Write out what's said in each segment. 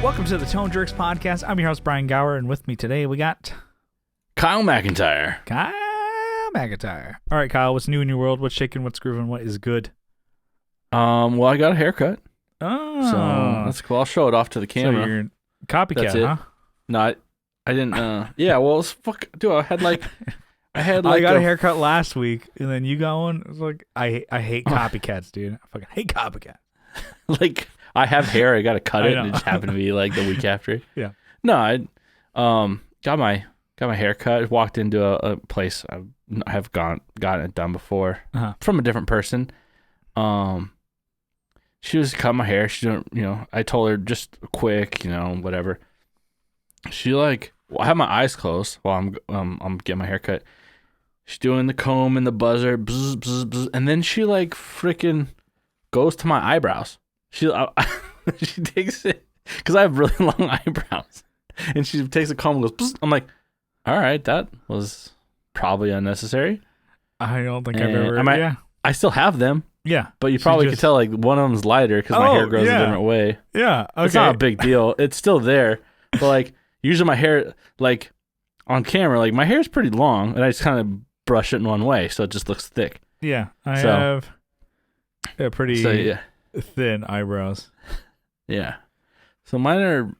Welcome to the Tone Jerks podcast. I'm your host, Brian Gower, and with me today we got Kyle McIntyre. All right, Kyle, what's new in your world? What's shaking? What's grooving? What is good? Well, I got a haircut. Oh. So that's cool. I'll show it off to the camera. So you're a copycat, That's it. huh? No, I didn't. Yeah, well, it's dude, I got a haircut last week, and then you got one. It was like, I hate copycats, dude. I fucking hate copycats. like, I have hair. I got to cut it, and it just happened to be like the week after. Yeah. No, I got my haircut. Walked into a place I have gotten it done before from a different person. She was cut my hair. She didn't, I told her just quick, whatever. She I have my eyes closed while I'm getting my haircut. She's doing the comb and the buzzer, bzz, bzz, bzz, and then she freaking goes to my eyebrows. She takes it because I have really long eyebrows, and she takes the comb and goes. Bzz. I'm like, all right, that was probably unnecessary. I don't think I've ever. Yeah, I still have them. Yeah, but you probably could tell one of them's lighter because my hair grows a different way. Yeah, okay. It's not a big deal. It's still there, but usually my hair on camera, my hair is pretty long, and I just kind of brush it in one way, so it just looks thick. Yeah, I have a pretty thin eyebrows. Yeah, so mine are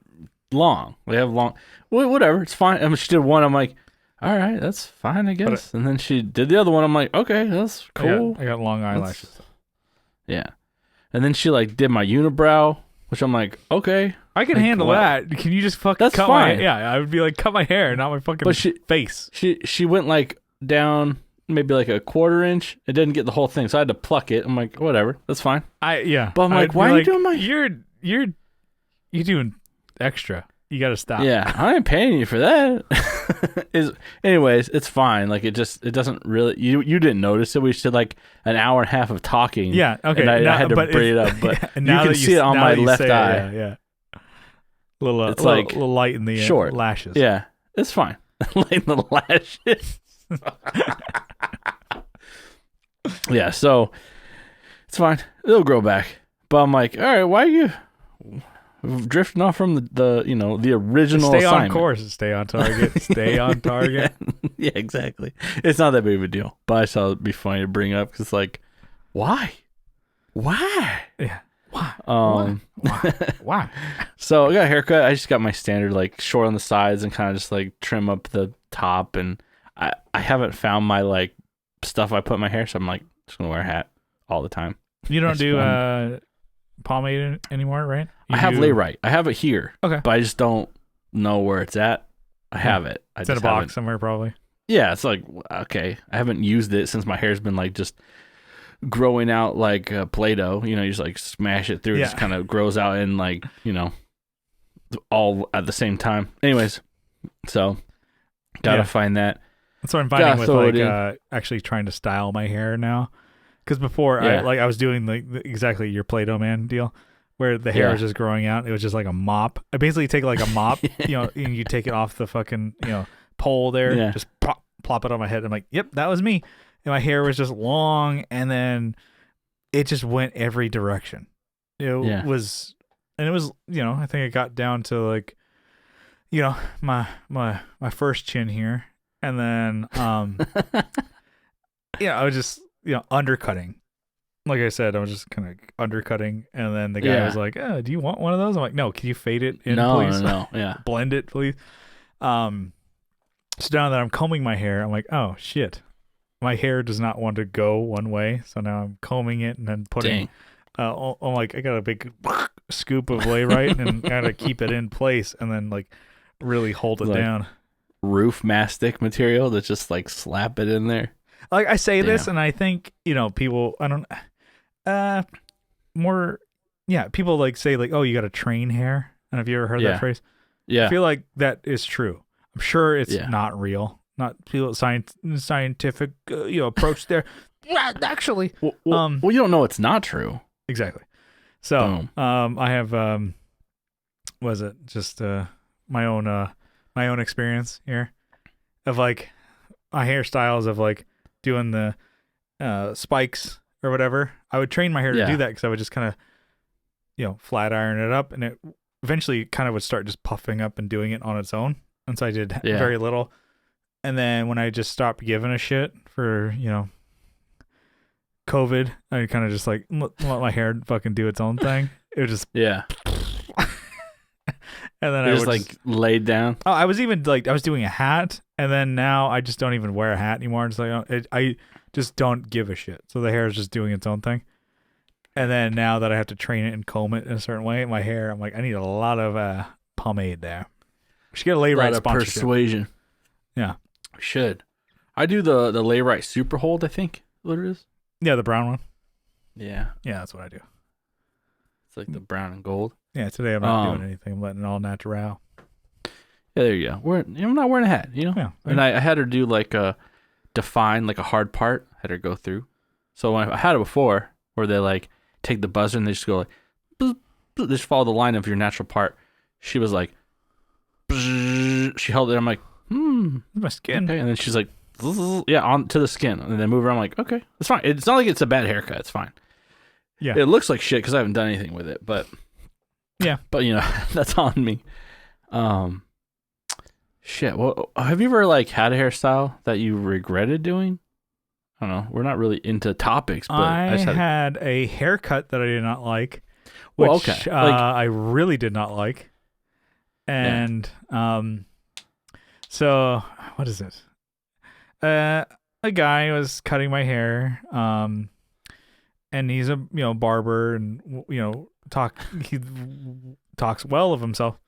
long. They have long. Well, whatever, it's fine. I mean, she did one. I'm like, all right, that's fine, I guess. And then she did the other one. I'm like, okay, that's cool. I got long eyelashes. Yeah. And then she did my unibrow, which I'm like, okay. I can handle that. Can you just fucking cut fine. I would be like, cut my hair, not my fucking face. She went down maybe a quarter inch. It didn't get the whole thing, so I had to pluck it. I'm like, whatever, that's fine. But I'm like, why are you doing my? You're doing extra. You got to stop. Yeah, I ain't paying you for that. Anyways, it's fine. It doesn't really. You didn't notice it. We just did an hour and a half of talking. Yeah. Okay. And I had to braid it up, but you can see it on my left eye. Yeah. It's little light in the short lashes. Yeah, it's fine. Light in the lashes. Yeah, so it's fine. It'll grow back. But I'm like, all right, why are you drifting off from the original Stay assignment? On course. Stay on target. Stay on target. Yeah, exactly. It's not that big of a deal. But I thought it'd be funny to bring up because why? Yeah. Why? Why? So I got a haircut. I just got my standard short on the sides and kind of just trim up the top. And I haven't found my stuff I put in my hair, so I'm just gonna wear a hat all the time. You don't do pomade anymore, right? I have Layrite. I have it here. Okay. But I just don't know where it's at. I have it. It's in a box somewhere probably. Yeah, it's okay. I haven't used it since my hair's been just growing out like Play-Doh. You just smash it through. It just kind of grows out in all at the same time. Anyways, so gotta find that. That's what I'm finding with actually trying to style my hair now. Because before I was doing exactly your Play-Doh man deal, where the hair was just growing out. It was just like a mop. I basically take a mop, and you take it off the fucking pole there, just plop it on my head. I'm like, yep, that was me. And my hair was just long, and then it just went every direction. It was, and it was, I think it got down to my first chin here, and then I was just undercutting. Like I said, I was just kind of undercutting, and then the guy was like, "Oh, do you want one of those?" I'm like, "No, can you fade it in, please? No, yeah, blend it, please." So now that I'm combing my hair, I'm like, "Oh shit, my hair does not want to go one way." So now I'm combing it and then putting. I'm like, I got a big scoop of Layrite and gotta keep it in place, and then really hold it down. Roof mastic material to just slap it in there. I say this, and I think people. I don't. People say oh, you got to train hair. And have you ever heard that phrase? Yeah. I feel like that is true. I'm sure it's not real. Not people scientific approach there. Yeah, actually. Well, you don't know it's not true. Exactly. So, I have was it just my own experience here of my hairstyles of doing the spikes or whatever. I would train my hair to do that because I would just kind of flat iron it up, and eventually kind of would start just puffing up and doing it on its own. And so I did very little. And then when I just stopped giving a shit for, COVID, I kind of just like let my hair fucking do its own thing. It was just yeah. And then I was like laid down. Oh, I was even like I was doing a hat, and then now I just don't even wear a hat anymore. It's like I just don't give a shit. So the hair is just doing its own thing. And then now that I have to train it and comb it in a certain way, my hair, I'm like, I need a lot of pomade there. We should get a Lay-Right sponsorship. Persuasion. Yeah, we should. I do the Lay-Right Super Hold. I think what it is. Yeah, the brown one. Yeah, that's what I do. It's like the brown and gold. Yeah, today I'm not doing anything. I'm letting it all natural. Yeah, there you go. I'm not wearing a hat, Yeah. And I had her do like define like a hard part. Had her go through. So when I had it before, where they like take the buzzer and they just go like, boop, boop, they just follow the line of your natural part. She was like, she held it. I'm like, my skin. Okay. And then she's like, on to the skin, and then move around. I'm like, okay, it's fine. It's not like it's a bad haircut. It's fine. Yeah, it looks like shit because I haven't done anything with it, but that's on me. Shit. Well, have you ever like had a hairstyle that you regretted doing? I don't know. We're not really into topics, but I had a haircut that I did not like, which I really did not like, and so what is it? A guy was cutting my hair, and he's a barber, and he talks well of himself,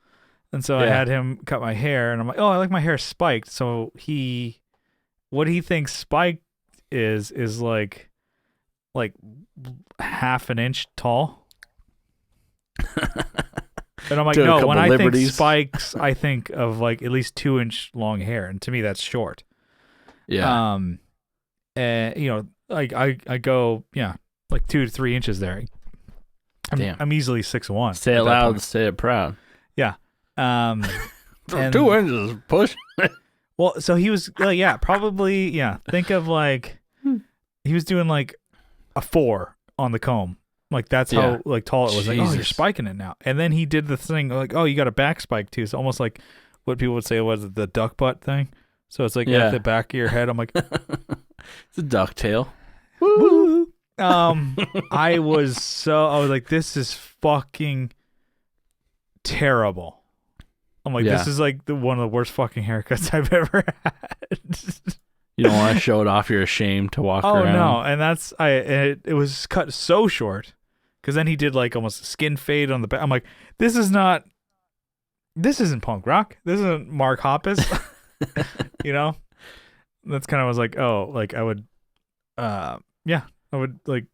and so I had him cut my hair, and I'm like, oh, I like my hair spiked. So what he thinks spiked is like half an inch tall, and I'm like, no. When I think spikes, I think of like at least 2-inch long hair, and to me that's short. Yeah. And like I go like 2 to 3 inches there. I'm easily 6'1". Say it loud, say it proud. Yeah. And 2 inches push. Well, so he was probably think of like he was doing like a 4 on the comb. Like that's how like tall it was. Jesus. Like, oh, you're spiking it now. And then he did the thing like, oh, you got a back spike too. So almost like what people would say was the duck butt thing. So it's like at the back of your head. I'm like, it's a ducktail. Woo. I was like, this is fucking terrible. I'm like, this is like one of the worst fucking haircuts I've ever had. You don't want to show it off. You're ashamed to walk around. Oh no, and that's it was cut so short because then he did like almost a skin fade on the back. I'm like, this isn't punk rock. This isn't Mark Hoppus. That's kind of was like, oh, like I would like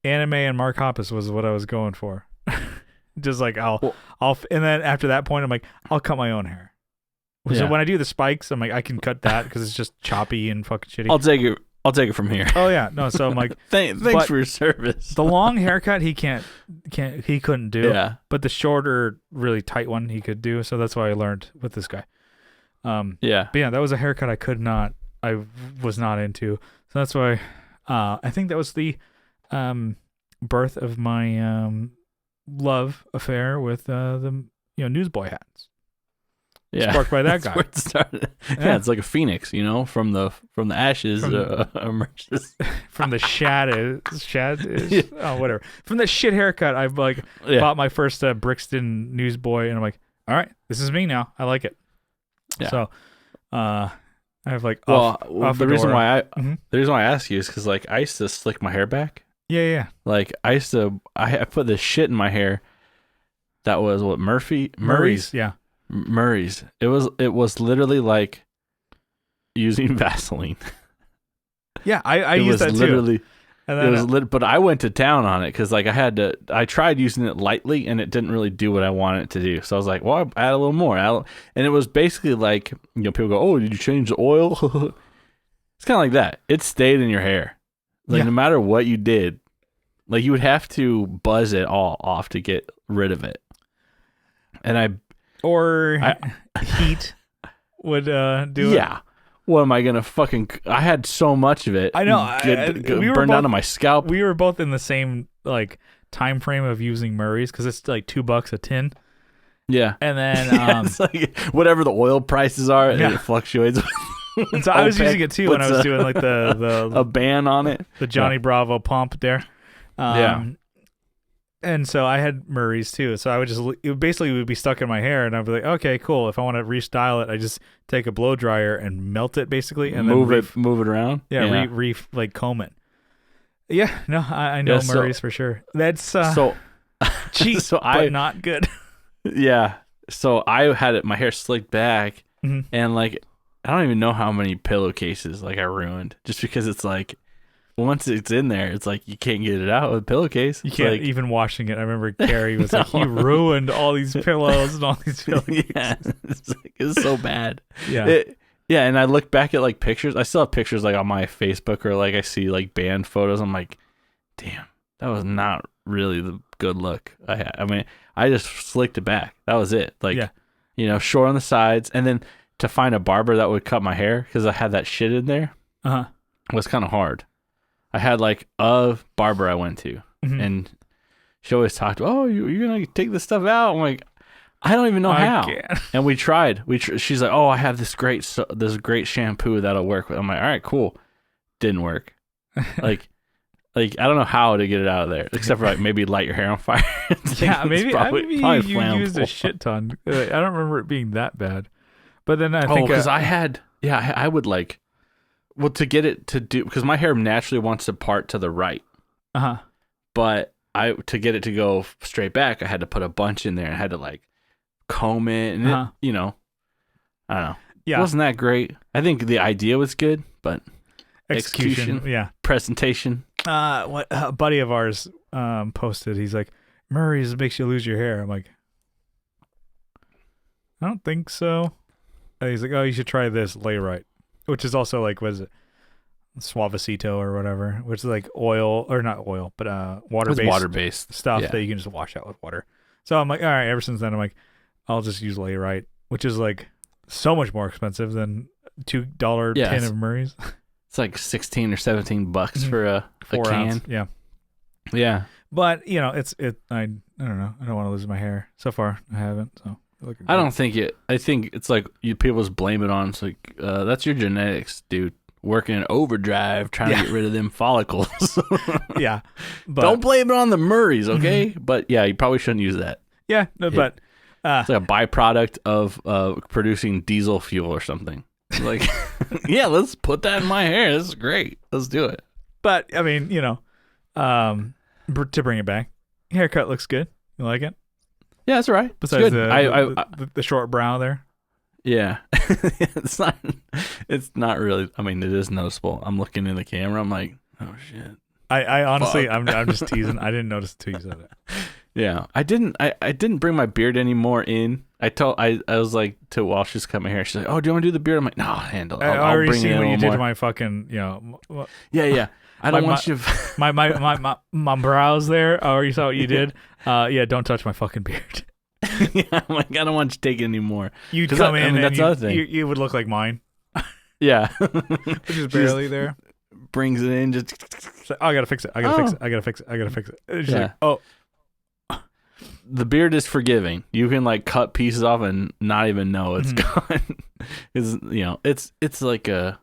anime and Mark Hoppus was what I was going for. Just like I'll and then after that point I'm like, I'll cut my own hair. So when I do the spikes, I'm like, I can cut that because it's just choppy and fucking shitty. I'll take it from here. Oh yeah, no. So I'm like, thanks for your service. The long haircut he couldn't do. Yeah. But the shorter, really tight one he could do. So that's why I learned with this guy. But that was a haircut I was not into. So that's why I think that was the birth of my love affair with the newsboy hats. Yeah, sparked by that guy. Where it started. Yeah, it's like a phoenix, from the ashes emerges. From the shad whatever. From the shit haircut, I've bought my first Brixton newsboy, and I'm like, all right, this is me now. I like it. Yeah. So, I have like the reason why I ask you is because like I used to slick my hair back. Yeah. Like I put this shit in my hair. That was what Murray's. Yeah. Murray's. It was literally like using Vaseline. Yeah, I used that too. And then but I went to town on it because like I tried using it lightly and it didn't really do what I wanted it to do. So I was like, well, I'll add a little more. And it was basically like, people go, oh, did you change the oil? It's kind of like that. It stayed in your hair. Like no matter what you did, like you would have to buzz it all off to get rid of it. And heat would do it. Yeah. What am I going to I had so much of it. I know. Burned down to my scalp. We were both in the same like time frame of using Murray's because it's like $2 a tin. Yeah. And then it's like whatever the oil prices are, and it fluctuates. And so I was using it too when I was doing like the a ban on it, the Johnny Bravo pump there. And so I had Murray's too. So I would it would be stuck in my hair, and I'd be like, okay, cool. If I want to restyle it, I just take a blow dryer and melt it basically, and move it around. Yeah, like comb it. Yeah, no, I know Murray's for sure. That's so cheap, but not good. Yeah. So I had my hair slicked back, and like I don't even know how many pillowcases like I ruined just because it's like. Once it's in there, it's like you can't get it out with a pillowcase. You can't even washing it. I remember Carrie was like, "You ruined all these pillows and all these pillowcases." Yeah, it's so bad. Yeah, and I look back at like pictures. I still have pictures like on my Facebook or like I see like band photos. I'm like, damn, that was not really the good look I had. I mean, I just slicked it back. That was it. Like, short on the sides, and then to find a barber that would cut my hair because I had that shit in there. Was kind of hard. I had like a barber I went to, and she always talked, "Oh, you're gonna take this stuff out." I'm like, I don't even know how. Can't. And we tried. She's like, "Oh, I have this great shampoo that'll work." I'm like, "All right, cool." Didn't work. like I don't know how to get it out of there, except for like maybe light your hair on fire. Maybe you used a shit ton. I don't remember it being that bad. But then I think because I would like. Well, to get it to do, because my hair naturally wants to part to the right. But to get it to go straight back, I had to put a bunch in there and I had to like comb it and I don't know. Yeah. It wasn't that great. I think the idea was good, but execution, presentation. What a buddy of ours posted, he's like, Murray's makes you lose your hair. I'm like, I don't think so. And he's like, oh, you should try this lay right. Which is also like, what is it? Suavecito or whatever, which is like oil, or not oil, but water-based stuff that you can just wash out with water. So I'm like, all right, ever since then, I'm like, I'll just use Lay Right, which is like so much more expensive than $2 tin of Murray's. It's like 16 or 17 bucks for a 4 can. Ounce, yeah. Yeah. But, I don't know. I don't want to lose my hair. So far, I haven't, so. I don't think it. I think it's like people just blame it on. It's like that's your genetics, dude. Working in overdrive, trying to get rid of them follicles. Yeah, but don't blame it on the Murrays, okay? But yeah, you probably shouldn't use that. Yeah, no, but it's like a byproduct of producing diesel fuel or something. Like, yeah, let's put that in my hair. This is great. Let's do it. But I mean, to bring it back, haircut looks good. You like it? Yeah, that's all right. Besides the short brow there. Yeah. It's not really, I mean, it is noticeable. I'm looking in the camera. I'm like, oh shit. I honestly, I'm just teasing. I didn't notice until you said it. Yeah. I didn't bring my beard anymore in. I was like, to Walsh, just cut my hair. She's like, oh, do you want to do the beard? I'm like, no, I'll handle it. I'll bring it in what you did to my fucking, Yeah. I don't want you. My brows there. Or you saw what you did? Don't touch my fucking beard. Yeah, I'm like, I don't want you to take it anymore. You'd come in and that's the other thing. You would look like mine. Yeah. Which is barely there. Brings it in, just I gotta fix it. I gotta fix it. She's like, oh. The beard is forgiving. You can like cut pieces off and not even know it's gone. It's like a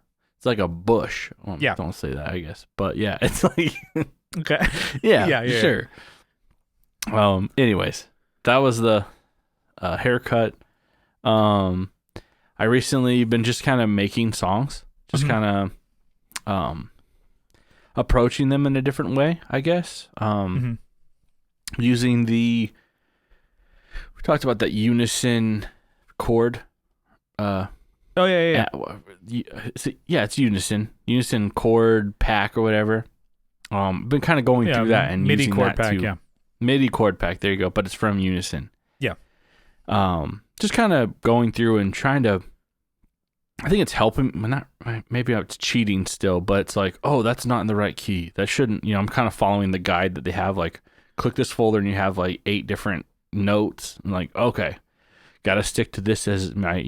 bush. Well, don't say that, I guess. But yeah, it's like okay. Yeah, sure. Anyways, that was the haircut. I recently been just kind of making songs, just kind of approaching them in a different way, I guess. Using we talked about that unison chord. Yeah. It's unison chord pack or whatever. Been kind of going through that and MIDI using chord that pack, too. MIDI chord pack, there you go, but it's from Unison. Yeah. Just kind of going through and trying to, I think it's helping, maybe it's cheating still, but it's like, oh, that's not in the right key. That shouldn't, I'm kind of following the guide that they have, like, click this folder and you have like 8 different notes. I'm like, okay, got to stick to this as my,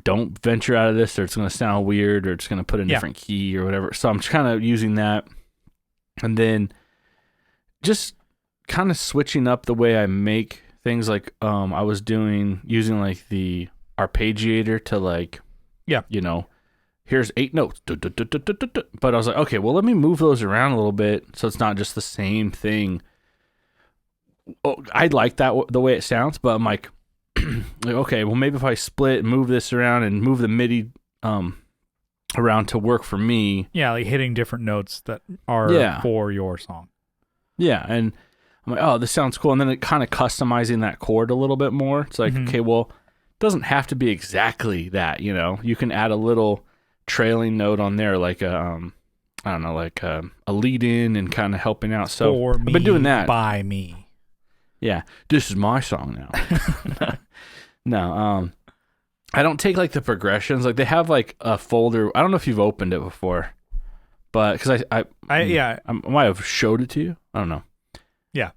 don't venture out of this or it's going to sound weird or it's going to put a different key or whatever. So I'm just kind of using that. And then just kind of switching up the way I make things like I was using like the arpeggiator to like, you know, here's 8 notes. But I was like, okay, well, let me move those around a little bit so it's not just the same thing. Oh, I like that the way it sounds, but I'm like, okay, well, maybe if I split and move this around and move the MIDI around to work for me. Yeah, like hitting different notes that are for your song. Yeah, and I'm like, oh, this sounds cool. And then it kind of customizing that chord a little bit more. It's like, okay, well, it doesn't have to be exactly that, you know. You can add a little trailing note on there, like I don't know, like a lead in and kind of helping out. So I've been doing that. By me. Yeah, this is my song now. No, I don't take like the progressions. Like they have like a folder. I don't know if you've opened it before, but because I might have showed it to you. I don't know. Yeah,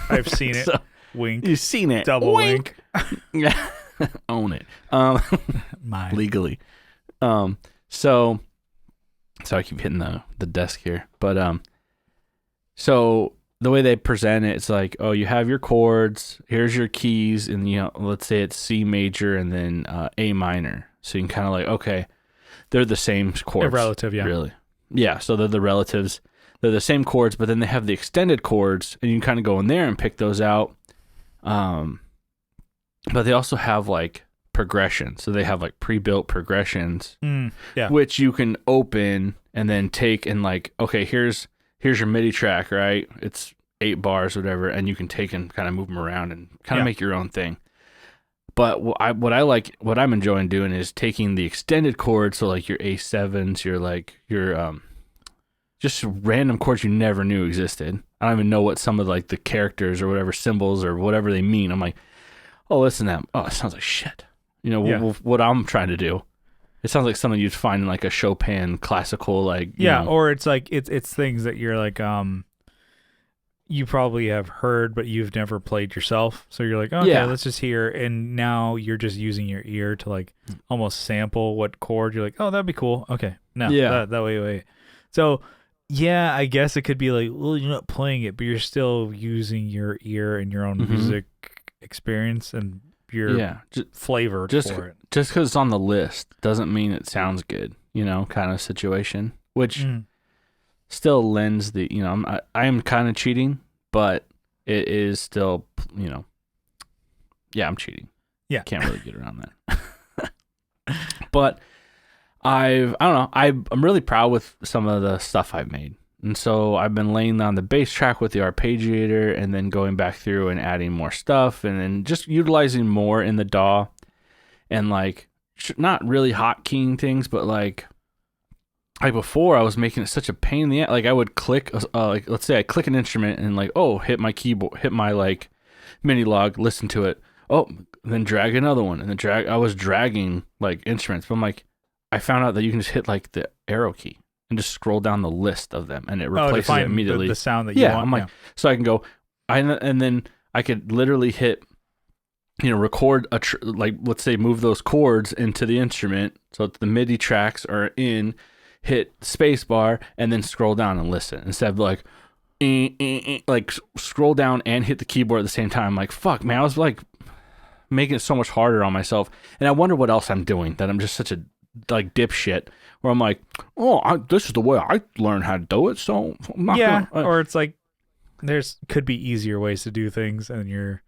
I've seen it. So, wink. You've seen it. Double wink. Yeah, own it. Mine. Legally. So I keep hitting the desk here, but so the way they present it, it's like, oh, you have your chords, here's your keys, and you know, let's say it's C major and then A minor. So you can kind of like, okay, they're the same chords. They're relative, yeah. Really. Yeah, so they're the relatives. They're the same chords, but then they have the extended chords, and you can kind of go in there and pick those out. But they also have like progressions. So they have like pre-built progressions, which you can open and then take and like, okay, here's your MIDI track, right? It's 8 bars, whatever, and you can take and kind of move them around and kind of make your own thing. But what I'm enjoying doing is taking the extended chords, so like your A7s, your just random chords you never knew existed. I don't even know what some of like the characters or whatever symbols or whatever they mean. I'm like, oh, listen to that. Oh, it sounds like shit. You know, what I'm trying to do. It sounds like something you'd find in like a Chopin classical, like you know. Or it's like it's things that you're like you probably have heard but you've never played yourself. So you're like, okay, let's just hear, and now you're just using your ear to like almost sample what chord. You're like, oh, that'd be cool. Okay, no, that wait. So yeah, I guess it could be like, well, you're not playing it, but you're still using your ear and your own music experience and your flavor for it. Just because it's on the list doesn't mean it sounds good, you know, kind of situation, which still lends the, you know, I am kind of cheating, but it is still, you know, I'm cheating. Yeah. Can't really get around that. But I don't know, I'm really proud with some of the stuff I've made. And so I've been laying on the bass track with the arpeggiator and then going back through and adding more stuff and then just utilizing more in the DAW and like not really hotkeying things, but like before I was making it such a pain in the ass. Like I would click, like let's say I click an instrument and like, oh, hit my keyboard, hit my like mini log, listen to it. Oh, then drag another one and then I was dragging like instruments, but I'm like, I found out that you can just hit like the arrow key and just scroll down the list of them and it replaces it immediately. The sound that you want. I'm like, so I can go, and then I could literally hit, you know, record like let's say move those chords into the instrument so that the MIDI tracks are in, hit space bar and then scroll down and listen instead of like like scroll down and hit the keyboard at the same time. I'm like, fuck, man, I was like making it so much harder on myself, and I wonder what else I'm doing that I'm just such a like dipshit where I'm like, oh, this is the way I learned how to do it, so I'm not gonna, or it's like could be easier ways to do things and you're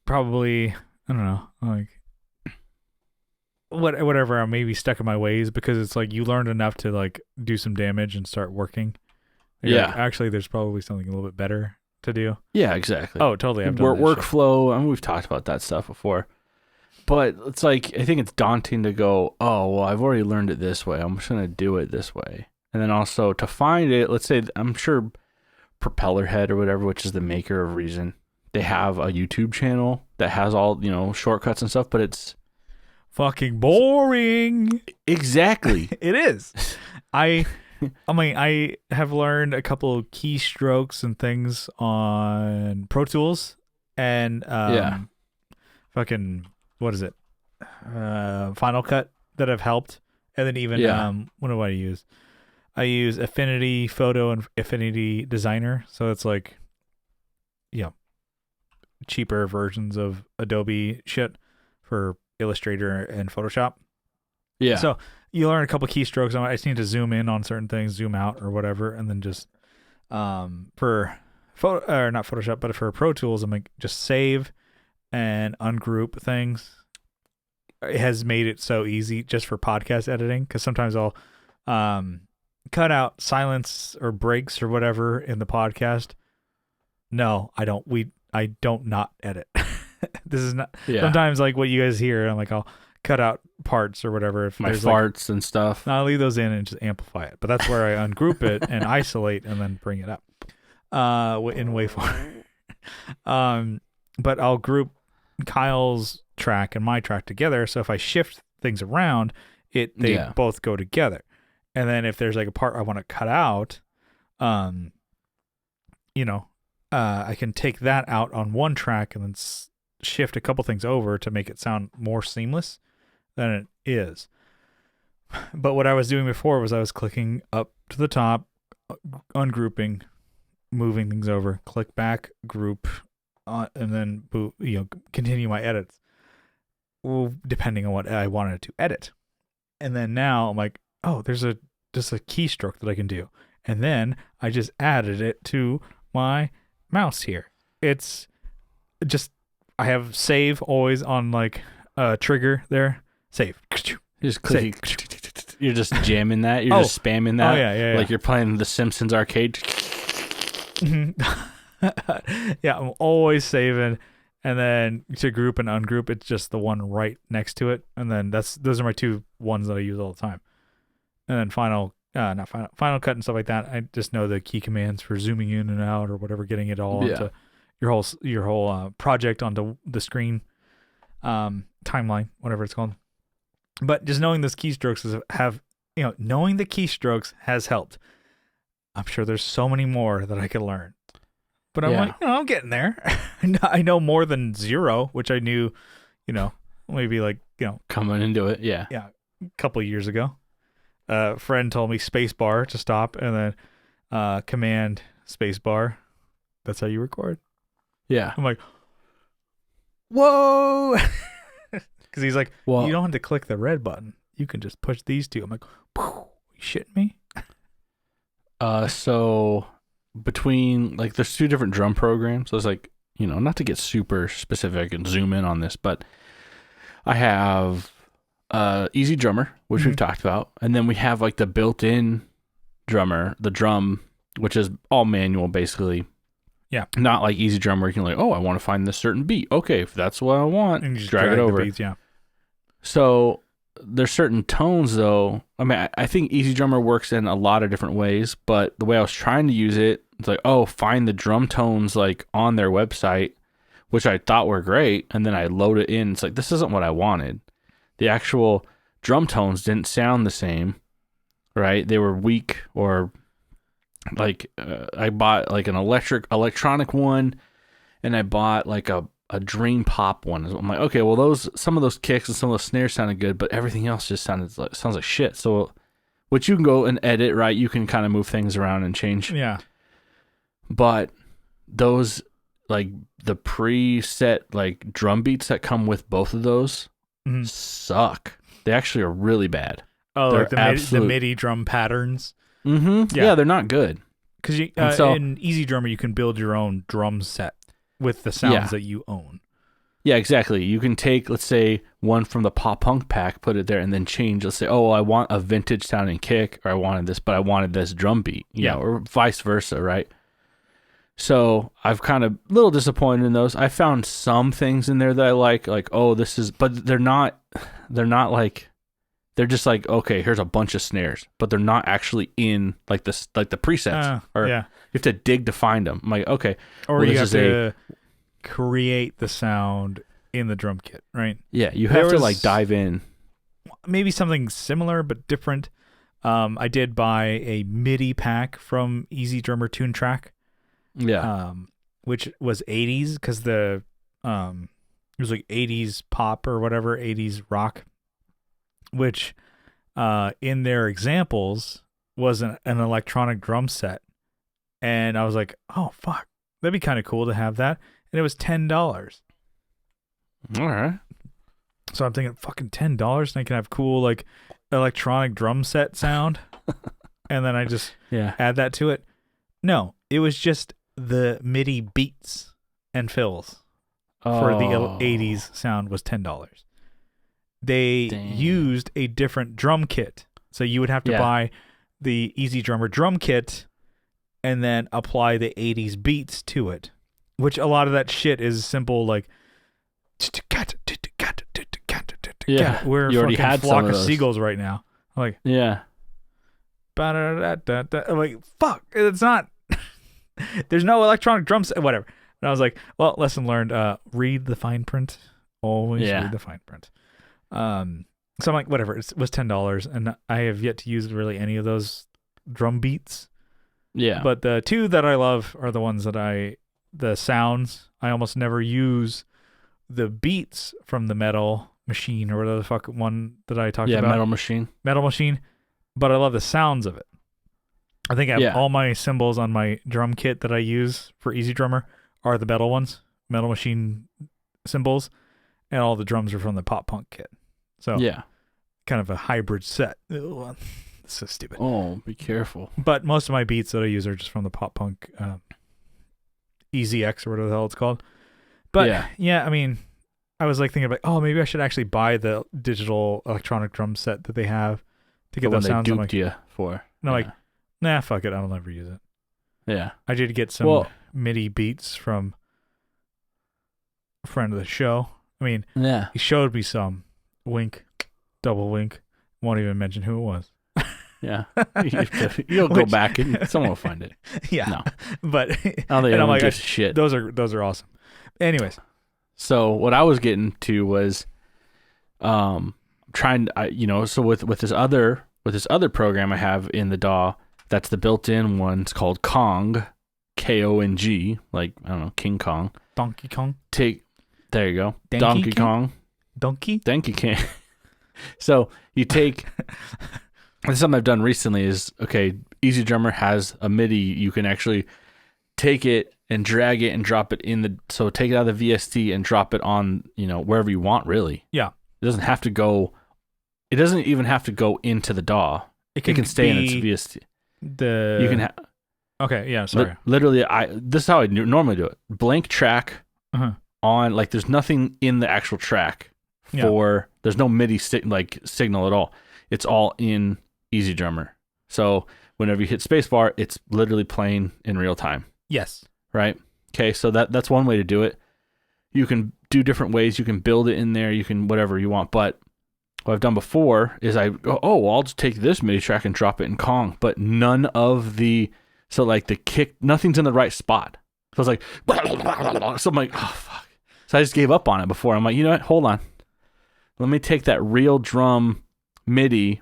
probably, I don't know, like whatever, I'm maybe stuck in my ways because it's like you learned enough to like do some damage and start working. Like, actually there's probably something a little bit better to do. Yeah, exactly. Oh, totally. I've done workflow. I mean, we've talked about that stuff before. But it's like, I think it's daunting to go, oh, well, I've already learned it this way. I'm just going to do it this way. And then also to find it, let's say, I'm sure Propellerhead or whatever, which is the maker of Reason, they have a YouTube channel that has all, you know, shortcuts and stuff, but it's fucking boring. Exactly. It is. I mean, I have learned a couple of keystrokes and things on Pro Tools and fucking, what is it? Final Cut that have helped. And then even, what do I use? I use Affinity Photo and Affinity Designer. So it's like, cheaper versions of Adobe shit for Illustrator and Photoshop. Yeah. So you learn a couple keystrokes. I just need to zoom in on certain things, zoom out or whatever, and then just for not Photoshop, but for Pro Tools, I'm like just save and ungroup things. It has made it so easy just for podcast editing, because sometimes I'll cut out silence or breaks or whatever in the podcast. No, I don't. I don't not edit. This is not. Yeah. Sometimes like what you guys hear, I'm like, I'll cut out parts or whatever. If my farts and stuff, I'll leave those in and just amplify it. But that's where I ungroup it and isolate and then bring it up in waveform. But I'll group Kyle's track and my track together. So if I shift things around, they both go together. And then if there's like a part I want to cut out, I can take that out on one track and then shift a couple things over to make it sound more seamless than it is. But what I was doing before was I was clicking up to the top, ungrouping, moving things over, click back, group, and then continue my edits, depending on what I wanted to edit. And then now I'm like, oh, there's just a keystroke that I can do. And then I just added it to my mouse here. It's just, I have save always on like a trigger there. Save. Just clicking. You're just jamming that. You're just spamming that. Oh, yeah. Like you're playing the Simpsons arcade. Yeah, I'm always saving. And then to group and ungroup, it's just the one right next to it. And then those are my two ones that I use all the time. And then Final Cut and stuff like that. I just know the key commands for zooming in and out or whatever, getting it all onto your whole project onto the screen, timeline, whatever it's called. But just knowing those keystrokes knowing the keystrokes has helped. I'm sure there's so many more that I could learn. But I'm like, I'm getting there. I know more than 0, which I knew, maybe like, coming into it. Yeah. Yeah. A couple of years ago. A friend told me space bar to stop and then command space bar. That's how you record. Yeah. I'm like, whoa. Because he's like, you don't have to click the red button. You can just push these two. I'm like, you shitting me? So between like there's 2 different drum programs. So it's like, not to get super specific and zoom in on this, but I have Easy Drummer, which we've talked about, and then we have like the built-in drummer, the drum, which is all manual basically. Yeah. Not like Easy Drum where you can like, I want to find this certain beat. Okay, if that's what I want, and you just drag it over. The beats, yeah. So there's certain tones though. I mean, I think Easy Drummer works in a lot of different ways, but the way I was trying to use it, it's like, find the drum tones like on their website, which I thought were great, and then I load it in. It's like, this isn't what I wanted. The actual drum tones didn't sound the same, right? They were weak, or like I bought like an electronic one, and I bought like a dream pop one. I'm like, okay, well some of those kicks and some of those snares sounded good, but everything else just sounds like shit. So, which you can go and edit, right? You can kind of move things around and change. Yeah. But those like the preset like drum beats that come with both of those suck. They actually are really bad. Oh, they're like the MIDI drum patterns. Mm-hmm. Yeah, they're not good. Because in Easy Drummer, you can build your own drum set with the sounds that you own. Yeah, exactly. You can take, let's say, one from the pop punk pack, put it there, and then change. Let's say, I want a vintage sounding kick, or I wanted this, but I wanted this drum beat. Yeah, or vice versa, right? So I've kind of a little disappointed in those. I found some things in there that I like, but they're not like, they're just like, okay, here's a bunch of snares, but they're not actually in like the presets, you have to dig to find them. I'm like, okay, or you have to create the sound in the drum kit, right? Yeah, you have to like dive in. Maybe something similar but different. I did buy a MIDI pack from Easy Drummer Tune Track. Yeah. Which was 80s because it was like 80s pop or whatever, 80s rock, which in their examples was an electronic drum set. And I was like, oh, fuck, that'd be kind of cool to have that. and it was $10. All right. So I'm thinking, fucking $10, and I can have cool like electronic drum set sound, and then I just add that to it. No, it was just the MIDI beats and fills for the 80s sound was $10. They used a different drum kit, so you would have to buy the Easy Drummer drum kit and then apply the 80s beats to it, which a lot of that shit is simple, like we're you already fucking had flock some of those. seagulls right now. I'm like, I'm like, fuck, it's not. There's no electronic drums, whatever. And I was like, well, lesson learned. Read the fine print. Always read the fine print. So I'm like, whatever. It was $10, and I have yet to use really any of those drum beats. Yeah. But the two that I love are the ones that the sounds. I almost never use the beats from the Metal Machine or whatever the fuck one that I talked about. Yeah, Metal Machine. But I love the sounds of it. I think I have all my cymbals on my drum kit that I use for Easy Drummer are the metal ones, Metal Machine cymbals, and all the drums are from the Pop Punk kit. So kind of a hybrid set. Ugh, it's so stupid. Oh, be careful. But most of my beats that I use are just from the Pop Punk Easy X or whatever the hell it's called. But yeah, I mean, I was like thinking about, oh, maybe I should actually buy the digital electronic drum set that they have to get those sounds. They duped you for. No, like, nah, fuck it. I'll never use it. Yeah. I did get some MIDI beats from a friend of the show. I mean, he showed me some. Wink, double wink. Won't even mention who it was. Yeah. You'll go back and someone will find it. Yeah. No. But I don't think anyone gives a shit. Those are awesome. Anyways. So what I was getting to was trying to, so with this other program I have in the DAW, that's the built-in one. It's called Kong, Kong, like, I don't know, King Kong. Donkey Kong. There you go. Donkey Kong. Donkey Kong. So you take, that's something I've done recently is, okay, Easy Drummer has a MIDI. You can actually take it and drag it and drop it so take it out of the VST and drop it on, wherever you want, really. Yeah. It doesn't even have to go into the DAW. It can stay in its VST. You can okay, yeah, sorry. Literally, this is how I normally do it. Blank track on, like, there's nothing in the actual track there's no MIDI signal at all. It's all in Easy Drummer. So whenever you hit spacebar, it's literally playing in real time. Yes. Right? Okay, so that's one way to do it. You can do different ways. You can build it in there. You can whatever you want. But what I've done before is I go, I'll just take this MIDI track and drop it in Kong. But none of the kick, nothing's in the right spot. So it's like, so I'm like, oh, fuck. So I just gave up on it before. I'm like, you know what? Hold on. Let me take that real drum MIDI,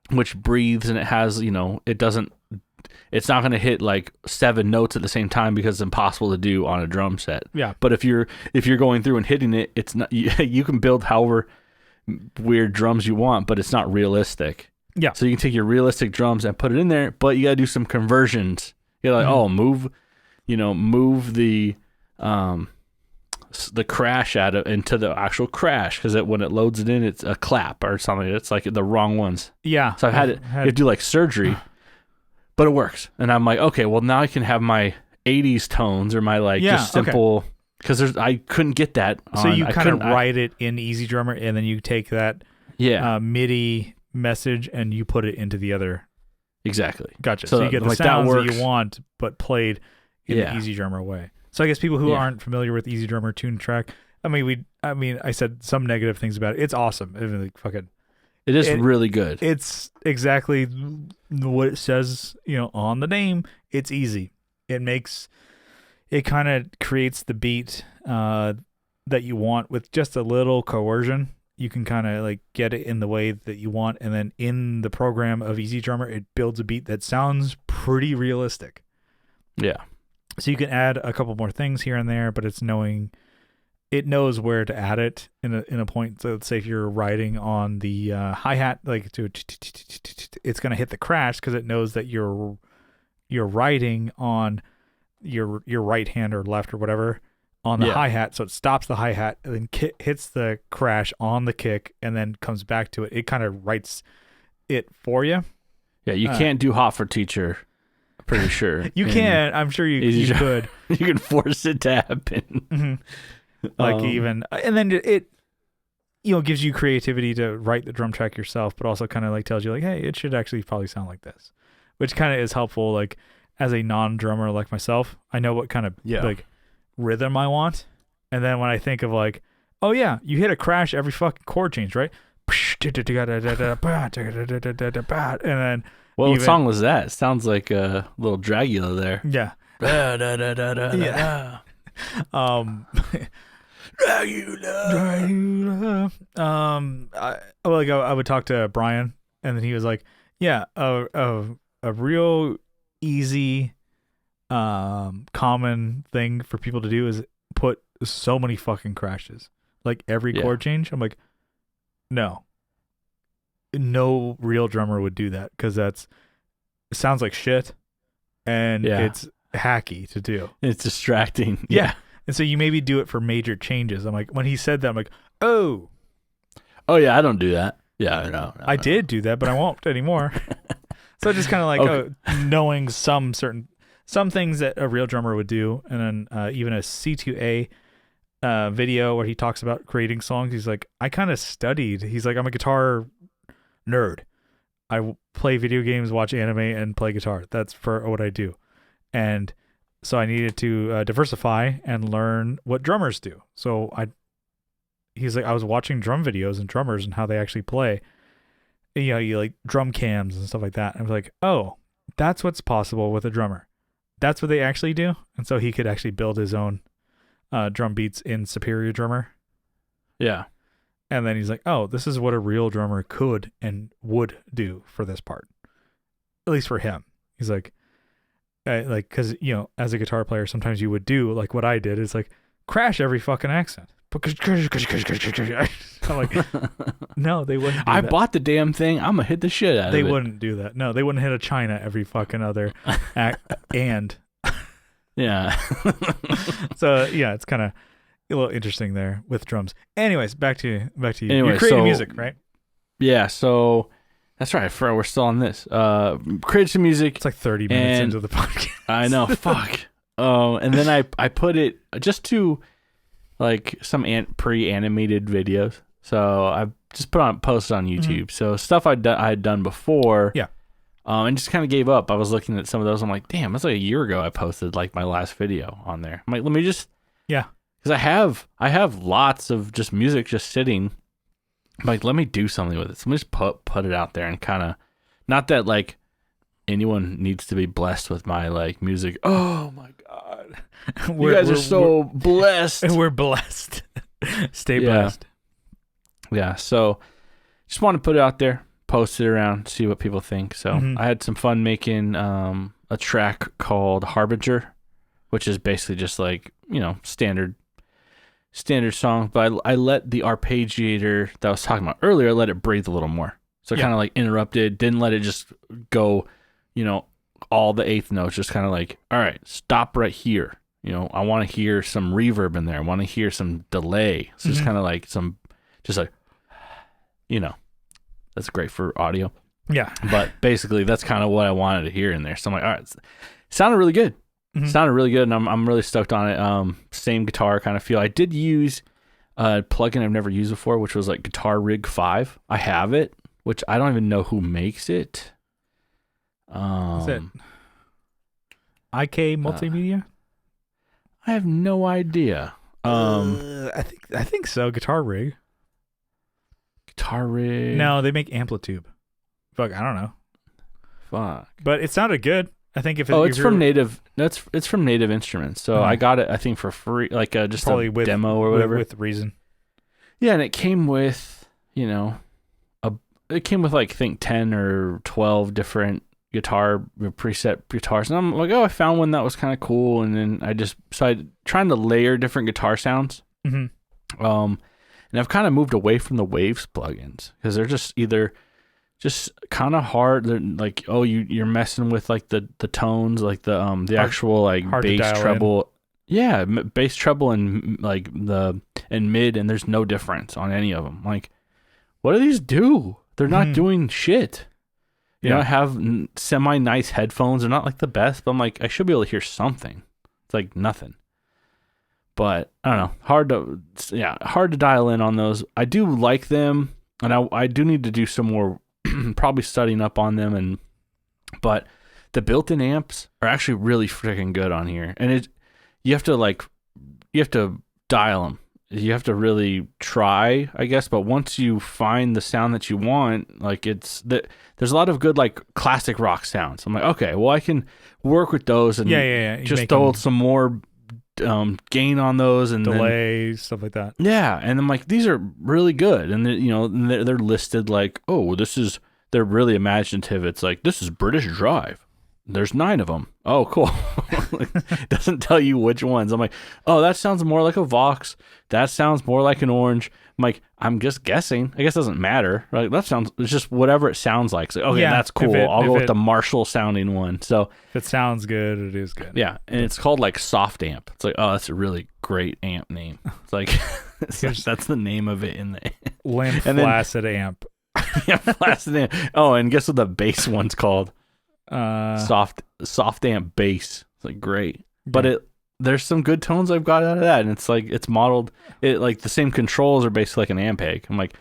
which breathes and it has, it's not going to hit like 7 notes at the same time because it's impossible to do on a drum set. Yeah. But if you're going through and hitting it, it's not, you can build however weird drums you want, but it's not realistic. Yeah. So you can take your realistic drums and put it in there, but you got to do some conversions. You're like, move the crash into the actual crash, because when it loads it in, it's a clap or something. It's like the wrong ones. Yeah. So I've had you have to do like surgery, but it works. And I'm like, okay, well now I can have my 80s tones or my just simple, because I couldn't get that. So you kind of write it in Easy Drummer and then you take that MIDI message and you put it into the other. Exactly. Gotcha. So you get the sounds that you want, but played in the Easy Drummer way. So I guess people who aren't familiar with Easy Drummer Tune Track, I said some negative things about it. It's awesome. It is really good. It's exactly what it says, on the name. It's easy. It kind of creates the beat that you want with just a little coercion. You can kind of get it in the way that you want, and then in the program of Easy Drummer, it builds a beat that sounds pretty realistic. Yeah. So you can add a couple more things here and there, but it knows where to add it in a point. So let's say if you're riding on the hi-hat, it's going to hit the crash because it knows that you're riding on your right hand or left or whatever on the hi-hat, so it stops the hi-hat and then hits the crash on the kick and then comes back to it. It kind of writes it for you. Yeah, you can't do Hot for Teacher, pretty sure. You can. I'm sure you could. You can force it to happen. Like even, and then it gives you creativity to write the drum track yourself, but also kind of like tells you like, hey, it should actually probably sound like this, which kind of is helpful. Like as a non-drummer like myself, I know what kind of like rhythm I want, and then when I think of like, oh yeah, you hit a crash every fucking chord change, right? And then what song was that? It sounds like a little Dracula there. Yeah. Yeah. Dracula. I would talk to Brian, and then he was like, yeah, a real easy common thing for people to do is put so many fucking crashes, like every chord change. I'm like, no real drummer would do that, because it sounds like shit, and it's hacky to do. It's distracting. Yeah. And so you maybe do it for major changes. I'm like, when he said that, I'm like, oh yeah, I don't do that. Yeah, no. I did do that, but I won't anymore. So just kind of like knowing some things that a real drummer would do, and then even a C2A video where he talks about creating songs. He's like, I kind of studied. He's like, I'm a guitar nerd. I play video games, watch anime, and play guitar. That's for what I do. And so I needed to diversify and learn what drummers do. So he's like, I was watching drum videos and drummers and how they actually play. You like drum cams and stuff like that. And I was like, oh, that's what's possible with a drummer. That's what they actually do. And so he could actually build his own drum beats in Superior Drummer. Yeah. And then he's like, oh, this is what a real drummer could and would do for this part. At least for him. He's like, because, as a guitar player, sometimes you would do like what I did. It's like crash every fucking accent. I'm like, no, they wouldn't do I that. bought the damn thing. I'm going to hit the shit out of it. They wouldn't do that. No, they wouldn't hit a China every fucking other and. Yeah. So, yeah, it's kind of a little interesting there with drums. Anyways, back to you. Anyway, you're creating music, right? Yeah, so that's right. We're still on this. Created some music. It's like 30 minutes into the podcast. I know. Fuck. And then I put it just to like some pre-animated videos. So I just posted on YouTube. Mm-hmm. So stuff I had done before. Yeah. And just kind of gave up. I was looking at some of those. I'm like, damn, that's like a year ago I posted like my last video on there. I'm like, let me just. Yeah. Because I have lots of just music just sitting. I'm like, let me do something with it. So let me just put it out there and kind of, not that like anyone needs to be blessed with my like music. Oh my God. You guys are so blessed. We're blessed. Stay blessed. Yeah. So just want to put it out there, post it around, see what people think. So I had some fun making a track called Harbinger, which is basically just like, standard song, but I let the arpeggiator that I was talking about earlier, I let it breathe a little more. So kind of like interrupted, didn't let it just go, all the eighth notes, just kind of like, all right, stop right here. I want to hear some reverb in there. I want to hear some delay. So just kind of like that's great for audio. Yeah. But basically that's kind of what I wanted to hear in there. So I'm like, all right, it sounded really good. Mm-hmm. Sounded really good, and I'm really stoked on it. Same guitar kind of feel. I did use a plugin I've never used before, which was like Guitar Rig 5. I have it, which I don't even know who makes it. Is it IK Multimedia? I have no idea. I think so. Guitar Rig. Guitar Rig. No, they make Amplitube. Fuck, I don't know. Fuck. But it sounded good. I think it's from Native. It's from Native Instruments. So I got it, I think, for free, like just probably a demo or whatever. With Reason. Yeah, and it came with, it came with like I think 10 or 12 different preset guitars, and I'm like, oh, I found one that was kind of cool, and then I trying to layer different guitar sounds. Mm-hmm. And I've kind of moved away from the Waves plugins because they're just either just kind of hard. They're like, oh, you're messing with like the tones, like the actual like bass treble. Yeah, bass, treble, and like and mid, and there's no difference on any of them. Like, what do these do? They're not doing shit. You know, I have semi nice headphones. They're not like the best, but I'm like, I should be able to hear something. It's like nothing. But I don't know. Hard to dial in on those. I do like them, and I do need to do some more, probably studying up on them. But the built-in amps are actually really freaking good on here, and you have to dial them. You have to really try, I guess. But once you find the sound that you want, like there's a lot of good like classic rock sounds. I'm like, okay, well I can work with those and just throw some more gain on those and delays, stuff like that. Yeah, and I'm like, these are really good, and they're listed like, oh, they're really imaginative. It's like, this is British Drive. There's 9 of them. Oh, cool. It doesn't tell you which ones. I'm like, oh, that sounds more like a Vox. That sounds more like an Orange. I'm like, I'm just guessing. I guess it doesn't matter. Right? It's just whatever it sounds like. So, okay, that's cool. I'll go with the Marshall sounding one. So if it sounds good, it is good. Yeah, and it's called like Soft Amp. It's like, oh, that's a really great amp name. It's like, that's the name of it in the Limp Flaccid Amp. Yeah, Flaccid Amp. Oh, and guess what the bass one's called? Soft amp bass. It's like great, but there's some good tones I've got out of that, and it's like it's modeled. It like the same controls are basically like an Ampeg. I'm like,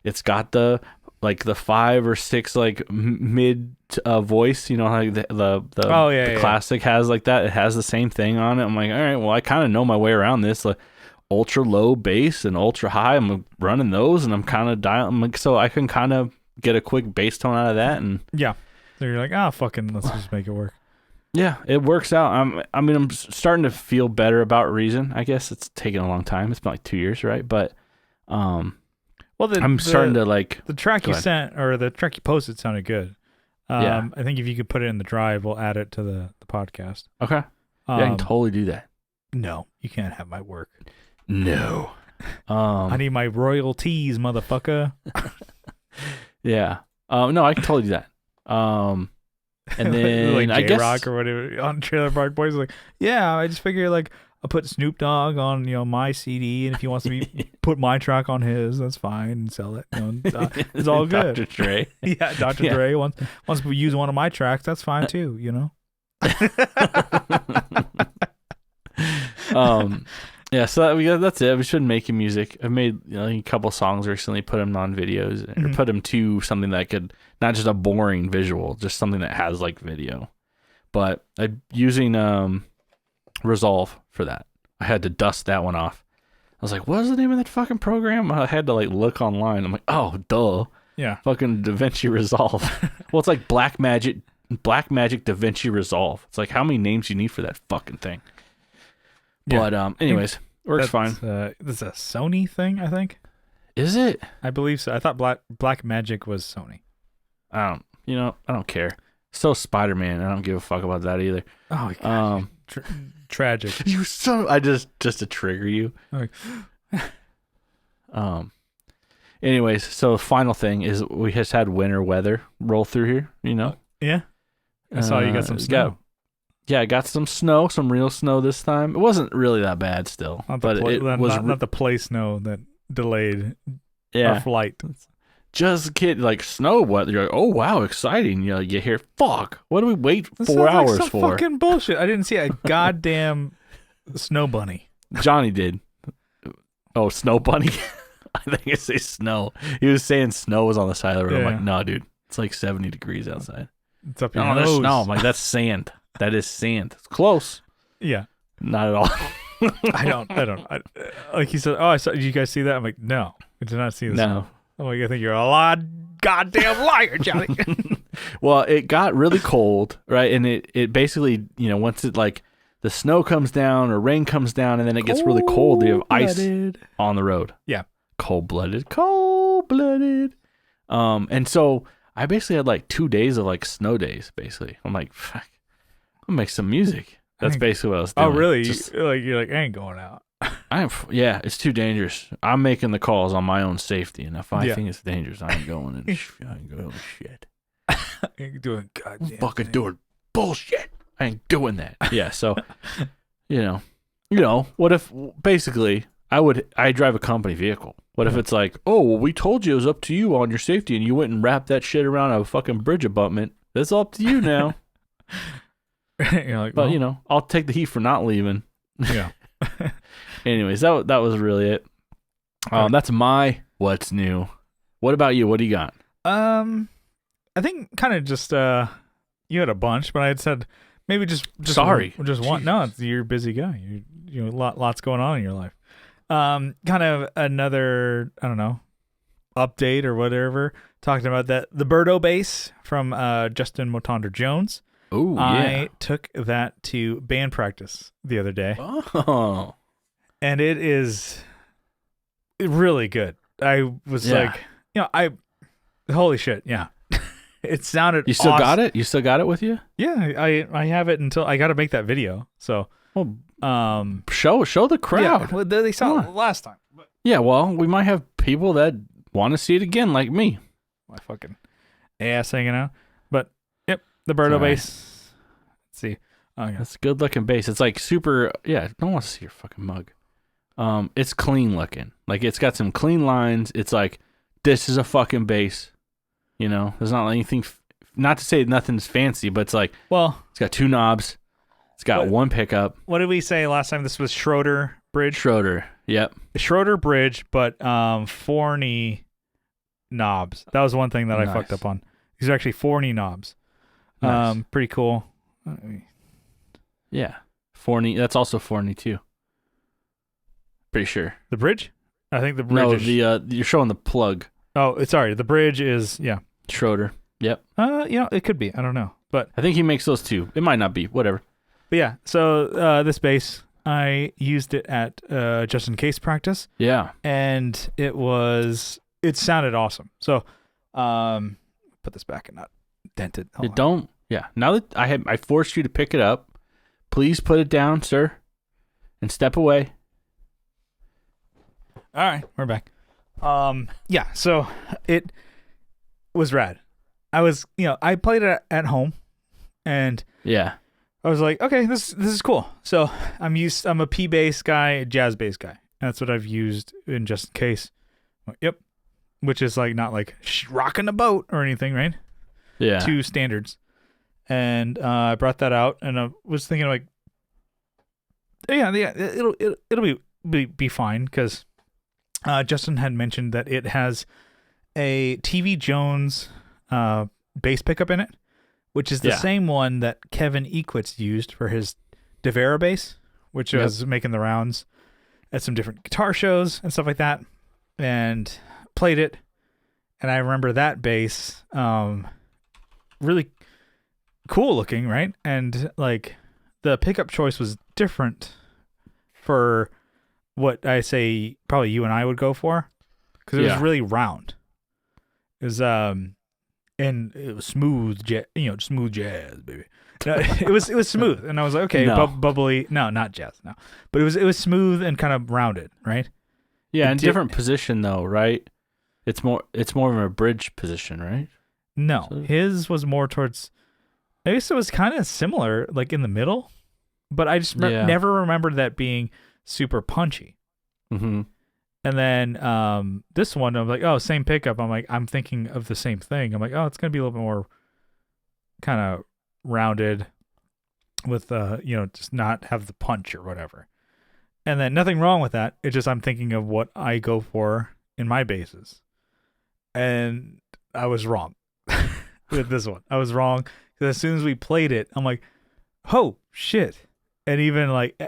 it's got the 5 or 6 like mid voice. You know how the classic has like that. It has the same thing on it. I'm like, all right, well I kind of know my way around this. Like, ultra low bass and ultra high. I'm running those, and I'm kind of dialing. Like, so I can kind of get a quick bass tone out of that, and yeah. So you're like, fucking, let's just make it work. Yeah, it works out. I'm starting to feel better about Reason. I guess it's taken a long time. It's been like 2 years, right? But, I'm starting to like the track you sent or the track you posted sounded good. I think if you could put it in the drive, we'll add it to the podcast. Okay. I can totally do that. No, you can't have my work. No. I need my royalties, motherfucker. Yeah. No, I can totally do that. And then like I guess J-Rock or whatever on Trailer Park Boys, like, yeah, I just figure like I'll put Snoop Dogg on my CD, and if he wants to put my track on his, that's fine, and sell it. It's all good. Dr. Dre, yeah, Dr. Dre wants to use one of my tracks, that's fine too. Yeah, so that's it. We should make music. I've made a couple songs recently, put them on videos, or put them to something that could, not just a boring visual, just something that has like video. But I'm using Resolve for that. I had to dust that one off. I was like, what was the name of that fucking program? I had to like look online. I'm like, oh, duh. Yeah. Fucking DaVinci Resolve. Well, it's like Blackmagic DaVinci Resolve. It's like, how many names you need for that fucking thing? Yeah. But works fine. This is a Sony thing, I think. Is it? I believe so. I thought Blackmagic was Sony. I don't care. So Spider-Man, I don't give a fuck about that either. Oh god. Tragic. You so I just to trigger you. Okay. Anyways, so final thing is we just had winter weather roll through here, Yeah. I saw you got some snow. Yeah, I got some snow, some real snow this time. It wasn't really that bad still, but it was not the play snow that delayed our flight. Just kidding, like snow. What you're like? Oh wow, exciting! You hear? Fuck! What do we wait 4 hours like some for? Fucking bullshit! I didn't see a goddamn snow bunny. Johnny did. Oh, snow bunny. I think I say snow. He was saying snow was on the side of the road. I'm like, no, dude, it's like 70 degrees outside. It's up your nose. There's snow. I'm like, that's sand. That is sand. It's close. Yeah. Not at all. I don't. Like he said, did you guys see that? I'm like, no, I did not see this. No. I'm like, I think you're a goddamn liar, Johnny. Well, it got really cold, right? And it basically, once it like the snow comes down or rain comes down and then it gets really cold, you have ice on the road. Yeah. Cold-blooded. And so I basically had like 2 days of like snow days, basically. I'm like, fuck, I'll make some music. That's basically what I was doing. Oh, really? You're like, I ain't going out. It's too dangerous. I'm making the calls on my own safety, and if I think it's dangerous, I ain't going and I ain't going shit. I ain't doing goddamn fucking doing bullshit. I ain't doing that. Yeah, so, what if basically I drive a company vehicle. What if it's like, oh, well, we told you it was up to you on your safety, and you went and wrapped that shit around a fucking bridge abutment. That's all up to you now. You're like, well, but I'll take the heat for not leaving. Yeah. Anyways, that was really it. That's my what's new. What about you? What do you got? I think kind of just you had a bunch, but I had said maybe just sorry, just one. No, you're a busy guy. You lots going on in your life. Kind of another, I don't know, update or whatever, talking about the Berto Bass from Justin Motander Jones. Oh, yeah. I took that to band practice the other day. Oh. And it is really good. I was like, holy shit, yeah. It sounded You still awesome. got it? You still got it with you? Yeah, I have it until I got to make that video. So, show the crowd. Yeah, well, they saw it last time. But yeah, well, we might have people that want to see it again, like me. My fucking ass hanging out. But yep, the Berto Bass. Let's see. Oh, yeah. That's a good looking bass. It's like super. Yeah, I don't want to see your fucking mug. It's clean looking. Like it's got some clean lines. It's like this is a fucking bass. There's not anything. Not to say nothing's fancy, but it's like, well, it's got 2 knobs. It's got 1 pickup. What did we say last time? This was Schroeder bridge. Schroeder. Yep. Schroeder bridge, but Forney knobs. That was one thing that I fucked up on. These are actually Forney knobs. Nice. Pretty cool. Yeah. Forney. That's also Forney too. Pretty sure. The bridge? I think the bridge. No, you're showing the plug. Oh, sorry. The bridge is Schroeder. Yep. It could be. I don't know, but I think he makes those too. It might not be. Whatever. But yeah. So this bass, I used it at just in case practice. Yeah. And it sounded awesome. So, put this back and not dent it. Don't. Yeah. Now that I forced you to pick it up, please put it down, sir, and step away. All right, we're back. Yeah. So it was rad. I played it at home, and yeah, I was like, okay, this is cool. So I'm a P bass guy, a jazz bass guy. That's what I've used in just in case. Yep. Which is like not like rocking the boat or anything, right? Yeah. 2 standards. And I brought that out, and I was thinking like, yeah, it'll be fine because Justin had mentioned that it has a TV Jones bass pickup in it, which is the same one that Kevin Equitz used for his Devera bass, which was making the rounds at some different guitar shows and stuff like that, and played it. And I remember that bass, really cool looking, right? And like the pickup choice was different for what I say probably you and I would go for, because it was really round. It was and it was smooth, smooth jazz, baby. No, it was smooth, and I was like, okay, bubbly. No, not jazz. No, but it was smooth and kind of rounded, right? Yeah, in different position though, right? It's more of a bridge position, right? No, his was more towards. I guess it was kind of similar, like in the middle, but I just never remembered that being super punchy. Mm-hmm. And then this one, I'm like, oh, same pickup. I'm thinking of the same thing. I'm like, oh, it's gonna be a little bit more kind of rounded with just not have the punch or whatever. And then nothing wrong with that. It's just I'm thinking of what I go for in my basses. And I was wrong with this one. I was wrong because as soon as we played it, I'm like, oh shit. And even like,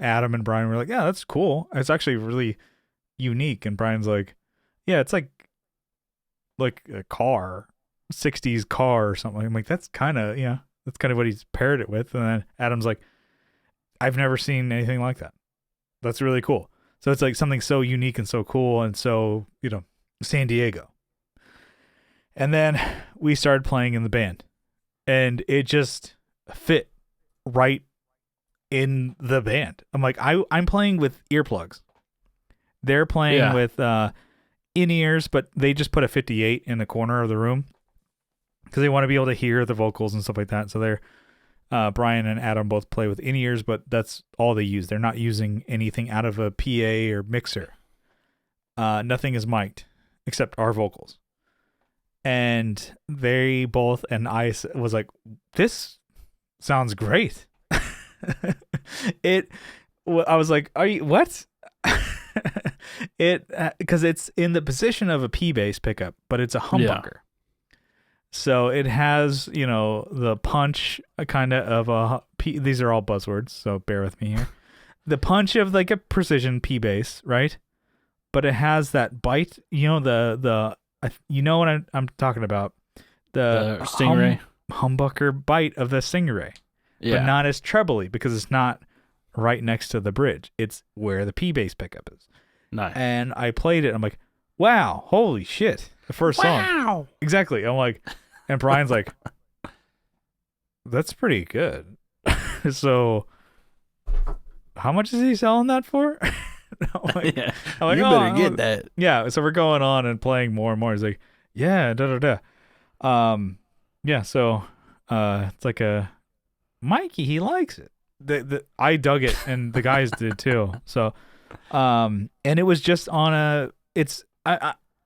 Adam and Brian were like, yeah, that's cool. It's actually really unique. And Brian's like, yeah, it's like a car, 60s car or something. I'm like, that's kind of what he's paired it with. And then Adam's like, I've never seen anything like that. That's really cool. So it's like something so unique and so cool and so, San Diego. And then we started playing in the band, and it just fit right in the band. I'm like, I'm playing with earplugs. They're playing with in-ears, but they just put a 58 in the corner of the room because they want to be able to hear the vocals and stuff like that. So they're Brian and Adam both play with in-ears, but that's all they use. They're not using anything out of a PA or mixer. Nothing is mic'd except our vocals. And they both, and I was like, this sounds great. I was like, are you, what? Because it's in the position of a P bass pickup, but it's a humbucker. Yeah. So it has, the punch kind of a P. These are all buzzwords, so bear with me here. The punch of like a precision P bass, right? But it has that bite, the what I'm talking about, the Stingray humbucker bite of the Stingray, but not as trebly because it's not right next to the bridge. It's where the P bass pickup is. Nice. And I played it. I'm like, wow, holy shit! The first song. Wow. Exactly. I'm like, and Brian's like, that's pretty good. So, how much is he selling that for? I'm like, you better get that. Yeah. So we're going on and playing more and more. He's like, yeah, yeah. So, it's like Mikey, he likes it. I dug it, and the guys did too. So, and it was just on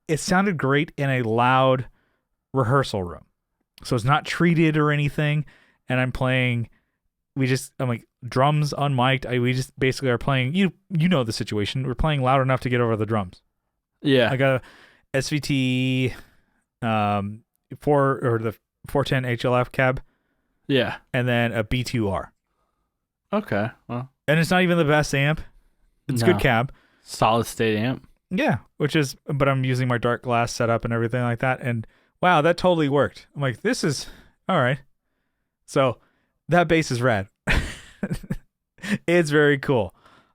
it sounded great in a loud rehearsal room. So it's not treated or anything. And I'm playing, I'm like, drums unmiked. We just basically are playing, you know the situation. We're playing loud enough to get over the drums. Yeah. I got a SVT 4 or the 410 HLF cab. Yeah. And then a B2R. Okay. Well. And it's not even the best amp. It's a good cab. Solid state amp. Yeah. But I'm using my dark glass setup and everything like that. And wow, that totally worked. I'm like, this is all right. So that bass is rad. It's very cool.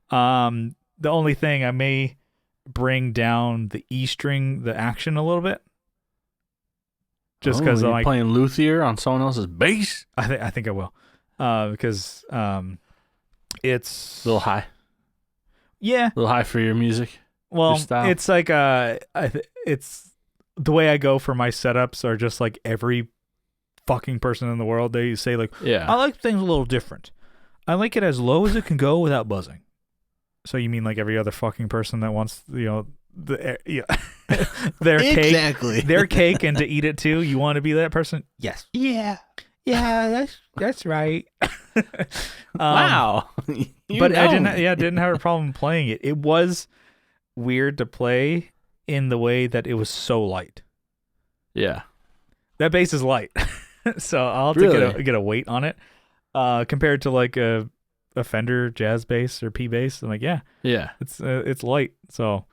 The only thing, I may bring down the E string, the action a little bit. Just because I'm like playing luthier on someone else's bass. I think I will. Because it's a little high. Yeah. A little high for your music. Well, your style. It's like it's the way I go for my setups are just like every fucking person in the world. They say like, I like things a little different. I like it as low as it can go without buzzing. So you mean like every other fucking person that wants, their cake, their cake, and to eat it too? You want to be that person? Yes. Yeah, that's right. Wow. But I didn't have a problem playing it. It was weird to play in the way that it was so light. Yeah. That bass is light. So I'll have to get a weight on it. Compared to like a Fender jazz bass or P bass, I'm like, yeah, it's light. So,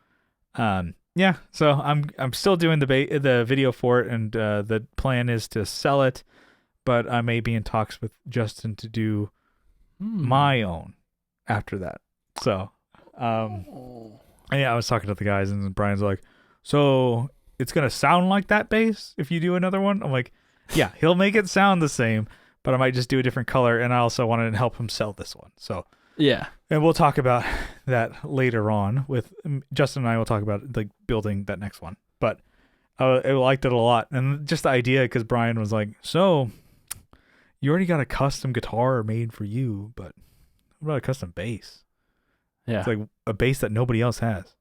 so I'm still doing the video for it, and the plan is to sell it, but I may be in talks with Justin to do my own after that. So, I was talking to the guys, and Brian's like, so it's gonna sound like that bass if you do another one. I'm like, yeah, he'll make it sound the same, but I might just do a different color, and I also wanted to help him sell this one. So yeah, and we'll talk about that later on with Justin and I. Will talk about like building that next one, but I liked it a lot, and just the idea, because Brian was like, "So you already got a custom guitar made for you, but what about a custom bass? Yeah, it's like a bass that nobody else has."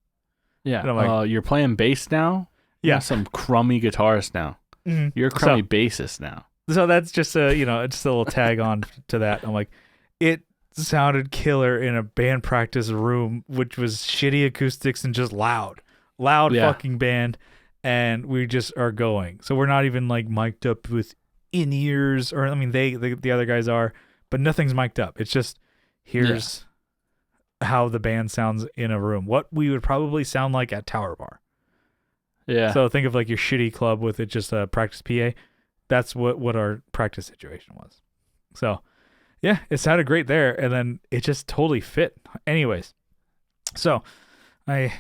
Yeah, and I'm like, you're playing bass now. Yeah, you're some crummy guitarist now. Mm-hmm. You're a crummy bassist now. So that's just just a little tag on to that. I'm like, it sounded killer in a band practice room, which was shitty acoustics and just loud fucking band. And we just are going. So we're not even like mic'd up with in-ears, or I mean, the other guys are, but nothing's mic'd up. It's just, here's how the band sounds in a room. What we would probably sound like at Tower Bar. Yeah. So think of like your shitty club with it just a practice PA. That's what our practice situation was. So, yeah, it sounded great there, and then it just totally fit. Anyways, so I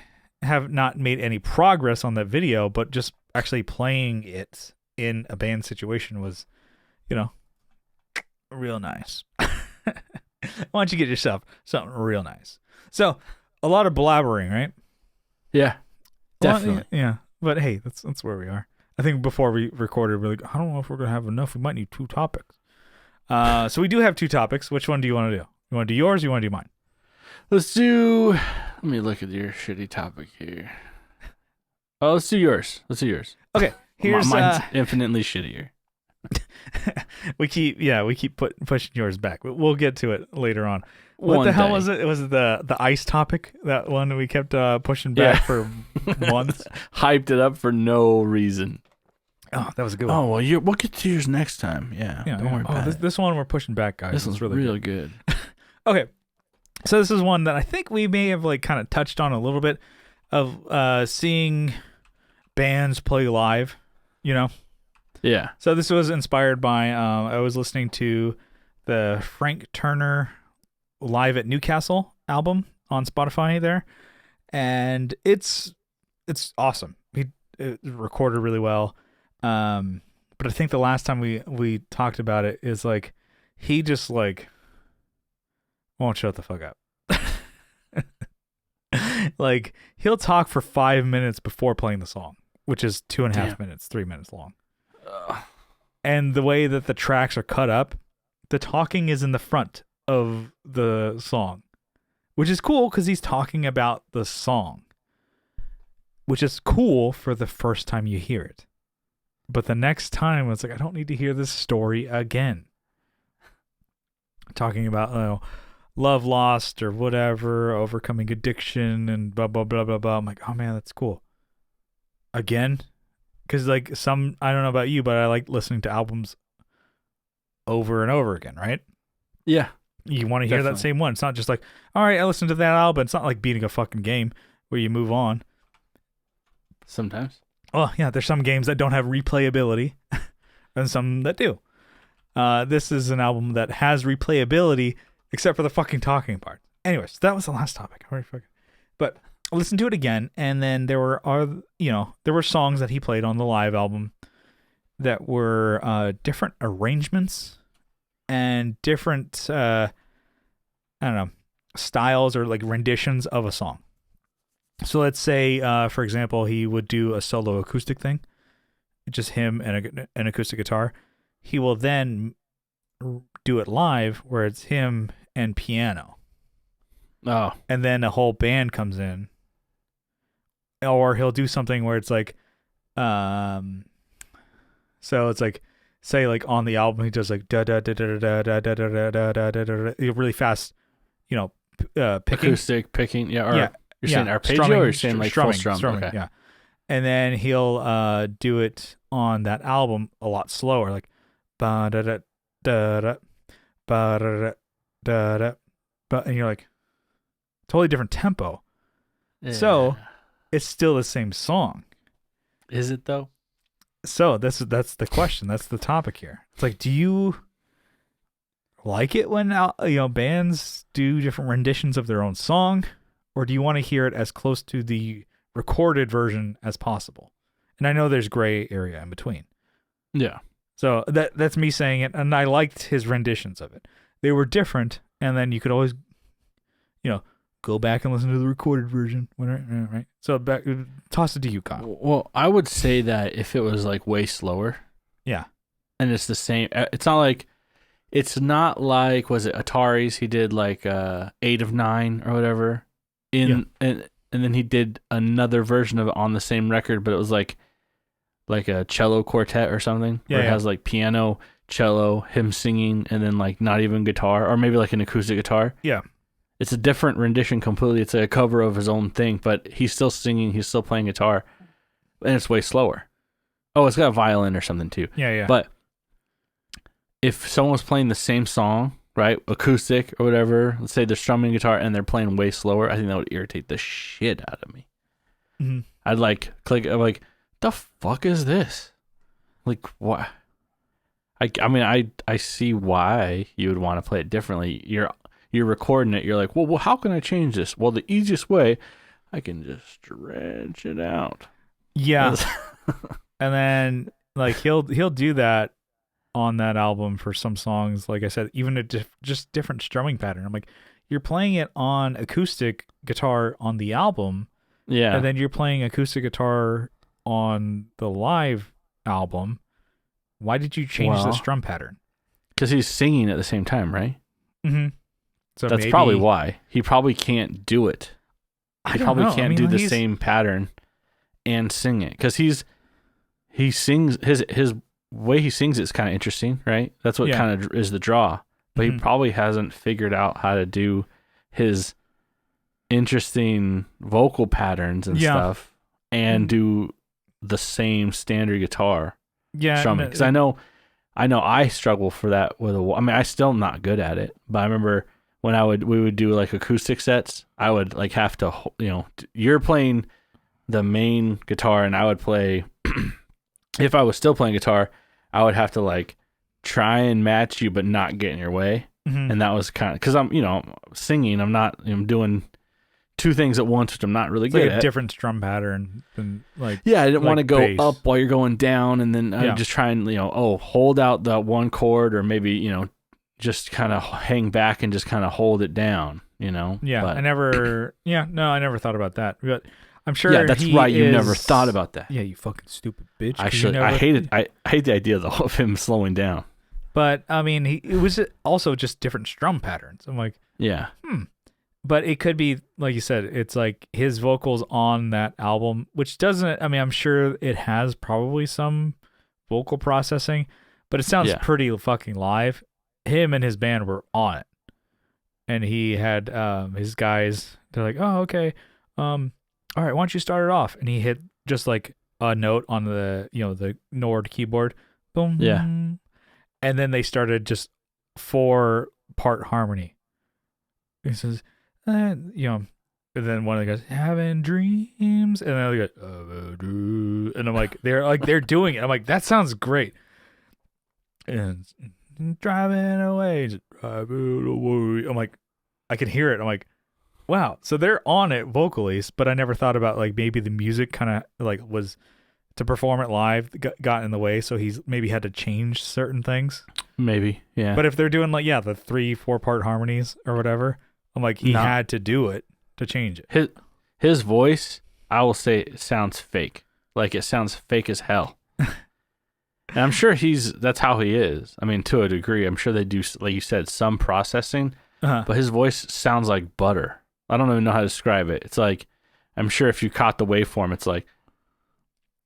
have not made any progress on that video, but just actually playing it in a band situation was, real nice. Why don't you get yourself something real nice? So, a lot of blabbering, right? Yeah, definitely. Well, yeah, but hey, that's where we are. I think before we recorded, we're like, I don't know if we're going to have enough. We might need 2 topics. So we do have 2 topics. Which one do you want to do? You want to do yours or you want to do mine? Let me look at your shitty topic here. Oh, let's do yours. Okay, here's mine's infinitely shittier. we keep pushing yours back. We'll get to it later on. What the hell was it? It was the ice topic, that one we kept pushing back for months. Hyped it up for no reason. Oh, that was a good one. Oh, well, we'll get to yours next time. Yeah, don't worry about it. This one we're pushing back, guys. This one's really good. Okay, so this is one that I think we may have like kind of touched on a little bit of seeing bands play live, you know? Yeah. So this was inspired by I was listening to the Frank Turner Live at Newcastle album on Spotify there, and it's awesome. It recorded really well. But I think the last time we talked about it is like he just like won't shut the fuck up. Like he'll talk for 5 minutes before playing the song, which is 2.5 minutes, 3 minutes long. And the way that the tracks are cut up, the talking is in the front of the song, which is cool because he's talking about the song, which is cool for the first time you hear it. But the next time, it's like, I don't need to hear this story again. Talking about love lost or whatever, overcoming addiction and blah, blah, blah, blah, blah. I'm like, oh, man, that's cool. Again? Because, like, I don't know about you, but I like listening to albums over and over again, right? Yeah. You want to hear that same one. It's not just like, all right, I listened to that album. It's not like beating a fucking game where you move on. Sometimes. Well, yeah, there's some games that don't have replayability and some that do. This is an album that has replayability except for the fucking talking part. Anyways, that was the last topic. But I listened to it again, and then there were songs that he played on the live album that were different arrangements and different styles or like renditions of a song. So let's say, for example, he would do a solo acoustic thing, just him and an acoustic guitar. He will then do it live where it's him and piano. Oh. And then a whole band comes in. Or he'll do something where it's like, so it's like, say like on the album he does like da da da da da da da da da da da da really fast, picking. Acoustic picking, yeah. Or you're saying arpeggio, strumming, or you're saying like full strum? Okay. Yeah. And then he'll do it on that album a lot slower, like ba da da da da ba da da da da, and you're like, totally different tempo. Yeah. So it's still the same song. Is it though? So that's the question. That's the topic here. It's like, do you like it when bands do different renditions of their own song, or do you want to hear it as close to the recorded version as possible? And I know there's gray area in between. Yeah. So that's me saying it, and I liked his renditions of it. They were different, and then you could always, go back and listen to the recorded version. Right? So toss it to you, Kyle. Well, I would say that if it was like way slower. Yeah. And it's the same. It's not like, was it Atari's? He did like 8 of 9 or whatever. And then he did another version of it on the same record, but it was like a cello quartet or something. Yeah, where it has like piano, cello, him singing, and then like not even guitar, or maybe like an acoustic guitar. Yeah. It's a different rendition completely. It's a cover of his own thing, but he's still singing, he's still playing guitar, and it's way slower. Oh, it's got a violin or something too. Yeah. But if someone was playing the same song, right, acoustic or whatever, let's say they're strumming guitar and they're playing way slower, I think that would irritate the shit out of me. Mm-hmm. I'd like click, I'm like, the fuck is this? Like, what? I see why you would want to play it differently. You're recording it. You're like, well, how can I change this? Well, the easiest way, I can just stretch it out. Yeah. And then like he'll do that on that album for some songs. Like I said, even just different strumming pattern. I'm like, you're playing it on acoustic guitar on the album. Yeah. And then you're playing acoustic guitar on the live album. Why did you change the strum pattern? Because he's singing at the same time, right? Mm-hmm. So that's probably why. He probably can't do it. He probably can't do the same pattern and sing it. Because he sings, his way he sings it is kind of interesting, right? That's what kind of is the draw. But he probably hasn't figured out how to do his interesting vocal patterns and stuff and do the same standard guitar strumming. Because I know I struggle for that with I still am not good at it, but I remember when we would do like acoustic sets, I would like have to, you're playing the main guitar and I would play, if I was still playing guitar, I would have to like try and match you but not get in your way. And that was kind of, because I'm, singing, I'm doing two things at once, which I'm not really good at. A different strum pattern than like. Yeah, I didn't want to go up while you're going down, and then I just try and hold out that one chord, or maybe just kind of hang back and just kind of hold it down. Yeah, but, I never thought about that, but I'm sure. Yeah, that's right. You never thought about that. Yeah, you fucking stupid bitch. I hate the idea though of him slowing down. But I mean, it was also just different strum patterns. I'm like, yeah. But it could be, like you said, it's like his vocals on that album, which doesn't, I'm sure it has probably some vocal processing, but it sounds pretty fucking live. Him and his band were on it. And he had his guys, they're like, oh, okay. All right, why don't you start it off? And he hit just like a note on the, the Nord keyboard. Boom. Yeah. And then they started just 4-part harmony. He says, and then one of the guys having dreams, and then the other goes, and I'm like, they're doing it. I'm like, that sounds great. And driving away, I'm like, I can hear it. I'm like, wow. So they're on it vocally, but I never thought about like maybe the music kind of like was. To perform it live got in the way, so he's maybe had to change certain things. Maybe, yeah. But if they're doing like the 3-4 part harmonies or whatever, I'm like he had to do it to change it. His voice, I will say, it sounds fake. Like it sounds fake as hell. And I'm sure that's how he is. I mean, to a degree, I'm sure they do, like you said, some processing. But his voice sounds like butter. I don't even know how to describe it. It's like, I'm sure if you caught the waveform, it's like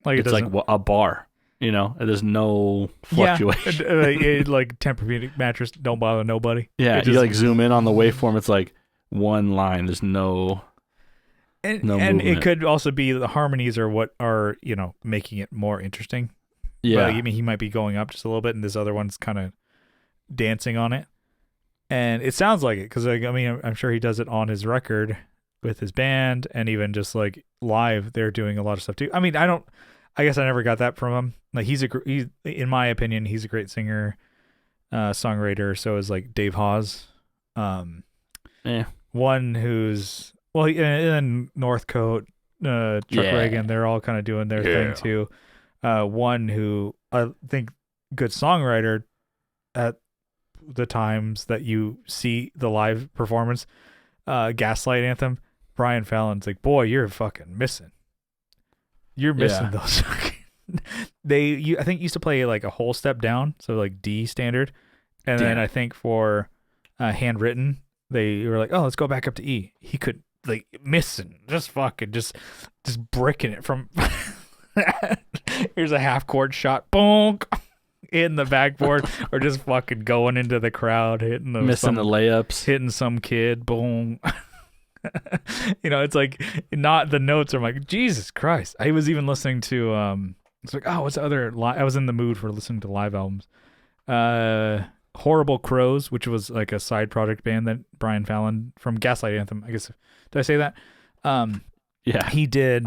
it's like a bar, there's no fluctuation. Yeah, like Tempur-Pedic mattress, don't bother nobody. Yeah, you like zoom in on the waveform, it's like one line. There's no movement. It could also be the harmonies are what are, making it more interesting. Yeah. But, he might be going up just a little bit, and this other one's kind of dancing on it. And it sounds like it, because I'm sure he does it on his record with his band, and even just like live, they're doing a lot of stuff too. I guess I never got that from him. Like he's in my opinion, he's a great singer, songwriter. So is like Dave Hawes. One who's and then Northcote, Chuck Reagan, they're all kind of doing their thing too. One who I think good songwriter at the times that you see the live performance, Gaslight Anthem. Brian Fallon's like, boy, you're fucking missing. You're missing those. I think used to play like a whole step down, so like D standard, and then I think for handwritten, they were like, oh, let's go back up to E. He could like missing, just bricking it from. Here's a half chord shot, bonk, in the backboard, or just fucking going into the crowd, hitting the layups, hitting some kid, boom. It's like not the notes. I'm like, Jesus Christ. I was even listening to it's like, oh, what's the other I was in the mood for listening to live albums. Horrible Crows, which was like a side project band that Brian Fallon from Gaslight Anthem, I guess, did I say that? He did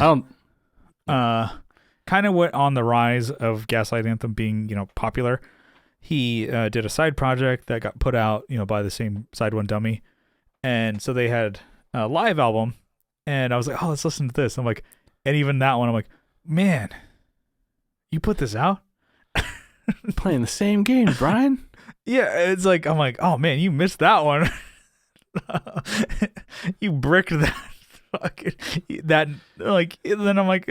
kind of went on the rise of Gaslight Anthem being popular. He did a side project that got put out by the same Side One Dummy, and so they had a live album, and I was like, oh, let's listen to this. I'm like, and even that one, I'm like, man, you put this out? Playing the same game, Brian. Yeah, it's like, I'm like, oh man, you missed that one. You bricked that fucking that, like, then I'm like,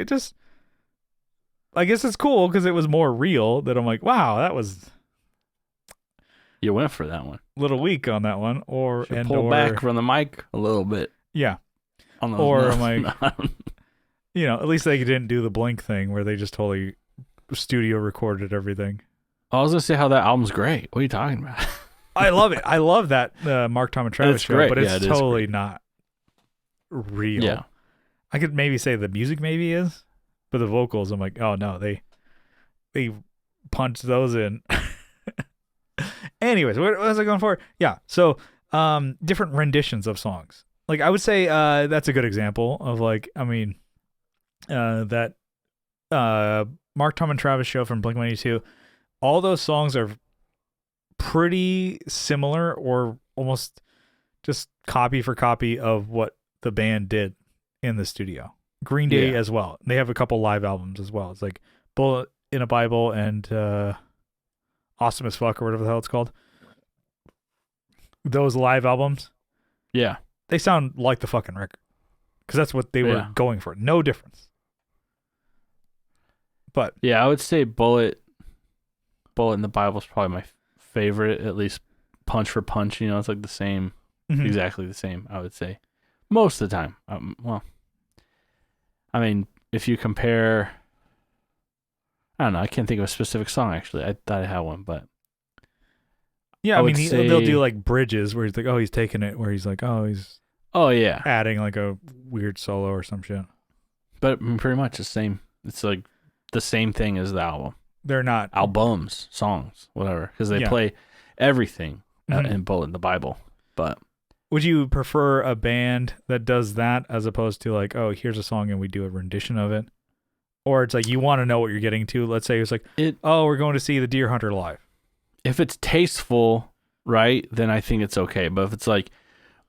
I guess it's cool because it was more real. That I'm like, wow, that was You went for that one. A little weak on that one, or pull back from the mic a little bit. Yeah. Or I'm like, at least they didn't do the Blink thing where they just totally studio recorded everything. I was gonna say how that album's great. What are you talking about? I love it. I love that Mark, Tom, and Travis show, great. but it's it totally not real. Yeah. I could maybe say the music maybe is, but the vocals, I'm like, oh no, they punched those in. Anyways, what was I going for? Yeah, so different renditions of songs. Like I would say that's a good example of that Mark, Tom, and Travis show from Blink-182. All those songs are pretty similar or almost just copy for copy of what the band did in the studio. Green Day as well. They have a couple live albums as well. It's like Bullet in a Bible and Awesome as Fuck or whatever the hell it's called. Those live albums. Yeah. They sound like the fucking record. Because that's what they were going for. No difference. But yeah, I would say Bullet in the Bible is probably my favorite, at least punch for punch. It's like the same, exactly the same, I would say. Most of the time. If you compare, I don't know, I can't think of a specific song, actually. I thought I had one, but. Yeah, they'll do like bridges where he's like, oh, he's taking it, where he's like, oh, he's adding like a weird solo or some shit. But pretty much the same. It's like the same thing as the album. They're not albums, songs, whatever, because they play everything in Bullet in the Bible. But would you prefer a band that does that as opposed to like, oh, here's a song and we do a rendition of it? Or it's like you want to know what you're getting to. Let's say it's like, we're going to see the Deer Hunter live. If it's tasteful, right, then I think it's okay. But if it's like,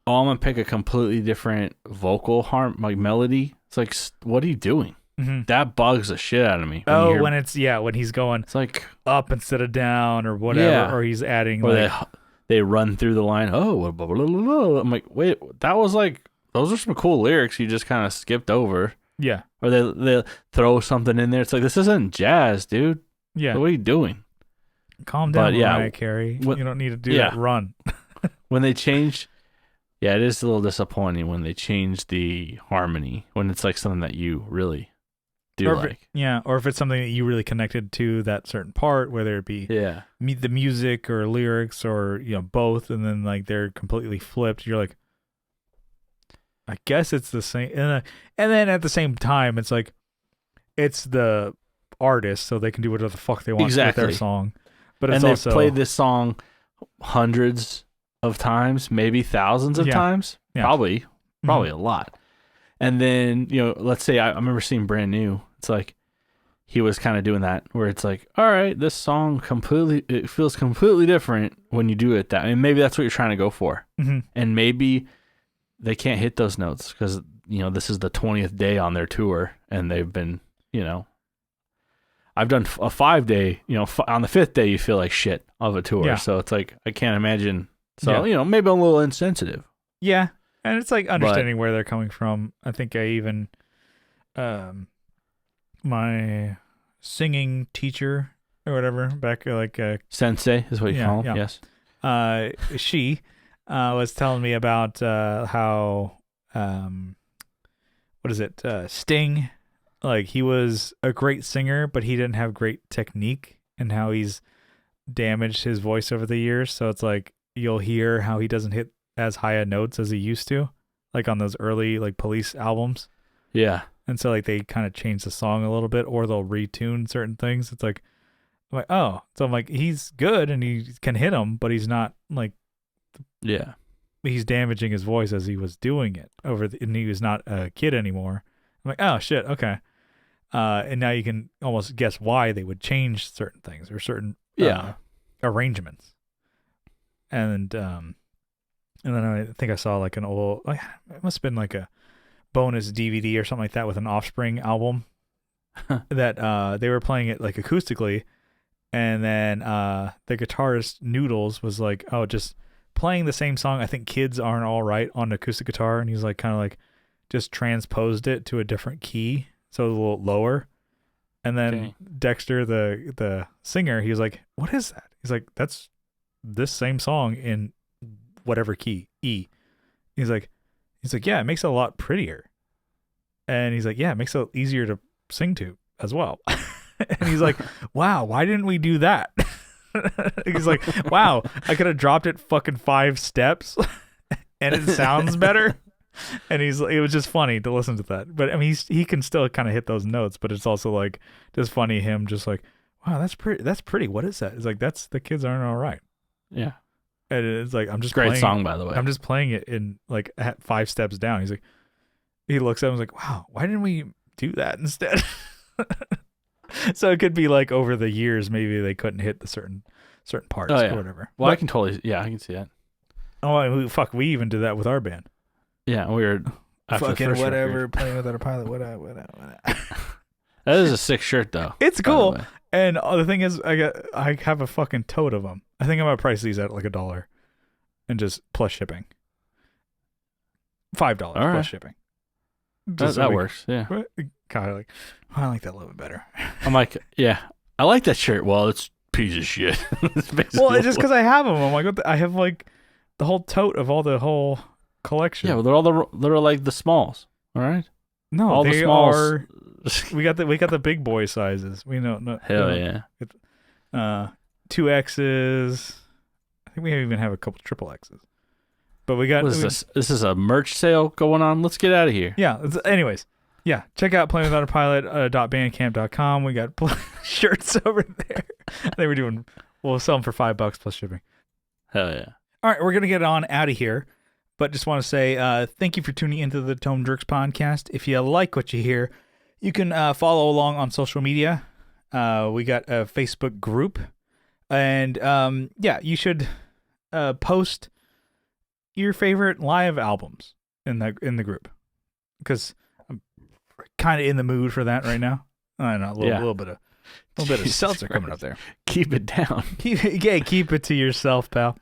oh, I'm going to pick a completely different vocal melody, it's like, what are you doing? Mm-hmm. That bugs the shit out of me. When he's going it's like up instead of down or whatever, or he's adding or they run through the line. Oh, blah, blah, blah, blah. I'm like, wait, that was like, those are some cool lyrics you just kind of skipped over. Yeah. Or they throw something in there. It's like, this isn't jazz, dude. Yeah. What are you doing? Calm down, Mariah Carey. You don't need to do that run. When they change, it is a little disappointing when they change the harmony, when it's like something that you really do like. Or if it's something that you really connected to that certain part, whether it be the music or lyrics or both, and then like they're completely flipped. You're like, I guess it's the same, and then at the same time, it's like it's the artist, so they can do whatever the fuck they want with their song. But it's they've played this song hundreds of times, maybe thousands of times, probably a lot. And then, let's say I remember seeing Brand New. It's like he was kind of doing that where it's like, all right, this song it feels completely different when you do it that. And maybe that's what you're trying to go for. Mm-hmm. And maybe they can't hit those notes because, this is the 20th day on their tour and they've been, I've done a 5-day, on the 5th day you feel like shit of a tour. Yeah. So it's like, I can't imagine. So, maybe I'm a little insensitive. Yeah. And it's like understanding where they're coming from. I think I even, my singing teacher or whatever back sensei is what you call him. Yes. She was telling me about how Sting, like he was a great singer, but he didn't have great technique, and how he's damaged his voice over the years. So it's like you'll hear how he doesn't hit as high a notes as he used to, like on those early like Police albums. Yeah. And so like they kind of change the song a little bit, or they'll retune certain things. It's like, I'm like, oh, so I'm like, he's good and he can hit them, but he's not like, he's damaging his voice as he was doing it and he was not a kid anymore. I'm like, oh shit, okay. And now you can almost guess why they would change certain things or certain arrangements. And then I think I saw like an old, it must have been like a bonus DVD or something like that with an Offspring album that they were playing it like acoustically, and then the guitarist Noodles was like, oh, just playing the same song, I think Kids Aren't All Right on acoustic guitar, and he's like kind of like just transposed it to a different key, so a little lower. And then Dexter, the singer, he was like, what is that? He's like, that's this same song in whatever key, E. He's like, yeah, it makes it a lot prettier. And he's like, yeah, it makes it easier to sing to as well. And he's like, wow, why didn't we do that? He's like, wow, I could have dropped it fucking 5 steps and it sounds better. And it was just funny to listen to that. But I mean, he can still kind of hit those notes, but it's also like just funny him just like, wow, that's pretty. What is that? It's like, that's The Kids Aren't All Right. Yeah. And it's like, I'm just great playing song, by the way. I'm just playing it in like at 5 steps down. He's like, he looks at him and is like, wow, why didn't we do that instead? So it could be like over the years, maybe they couldn't hit the certain parts or whatever. Well, I can totally, I can see that. Oh, fuck, we even did that with our band. Yeah, we were fucking whatever, playing without a pilot, whatever. That is a sick shirt, though. It's cool. And the thing is, I have a fucking tote of them. I think I'm gonna price these at like $1, and just plus shipping. $5 plus shipping. That works. Yeah. Kind of like, I like that a little bit better. I'm like, yeah, I like that shirt. Well, it's a piece of shit. Well, it's just because I have them. I'm like, I have like the whole tote of all the whole collection. Yeah, well, they're like the smalls. All right. No, all they the smalls. Are. We got the big boy sizes. We know. No, hell yeah. 2X's. I think we even have a couple triple X's. But we got. What is this? This is a merch sale going on. Let's get out of here. Yeah. Anyways, yeah. Check out playingwithoutapilot.bandcamp.com. We got shirts over there. We'll sell them for $5 plus shipping. Hell yeah. All right, we're gonna get on out of here. But just want to say thank you for tuning into the Tone Jerks podcast. If you like what you hear, you can follow along on social media. We got a Facebook group. And you should post your favorite live albums in the group. Because I'm kind of in the mood for that right now. I know, a little bit of seltzer coming up there. Keep it down. Keep it to yourself, pal.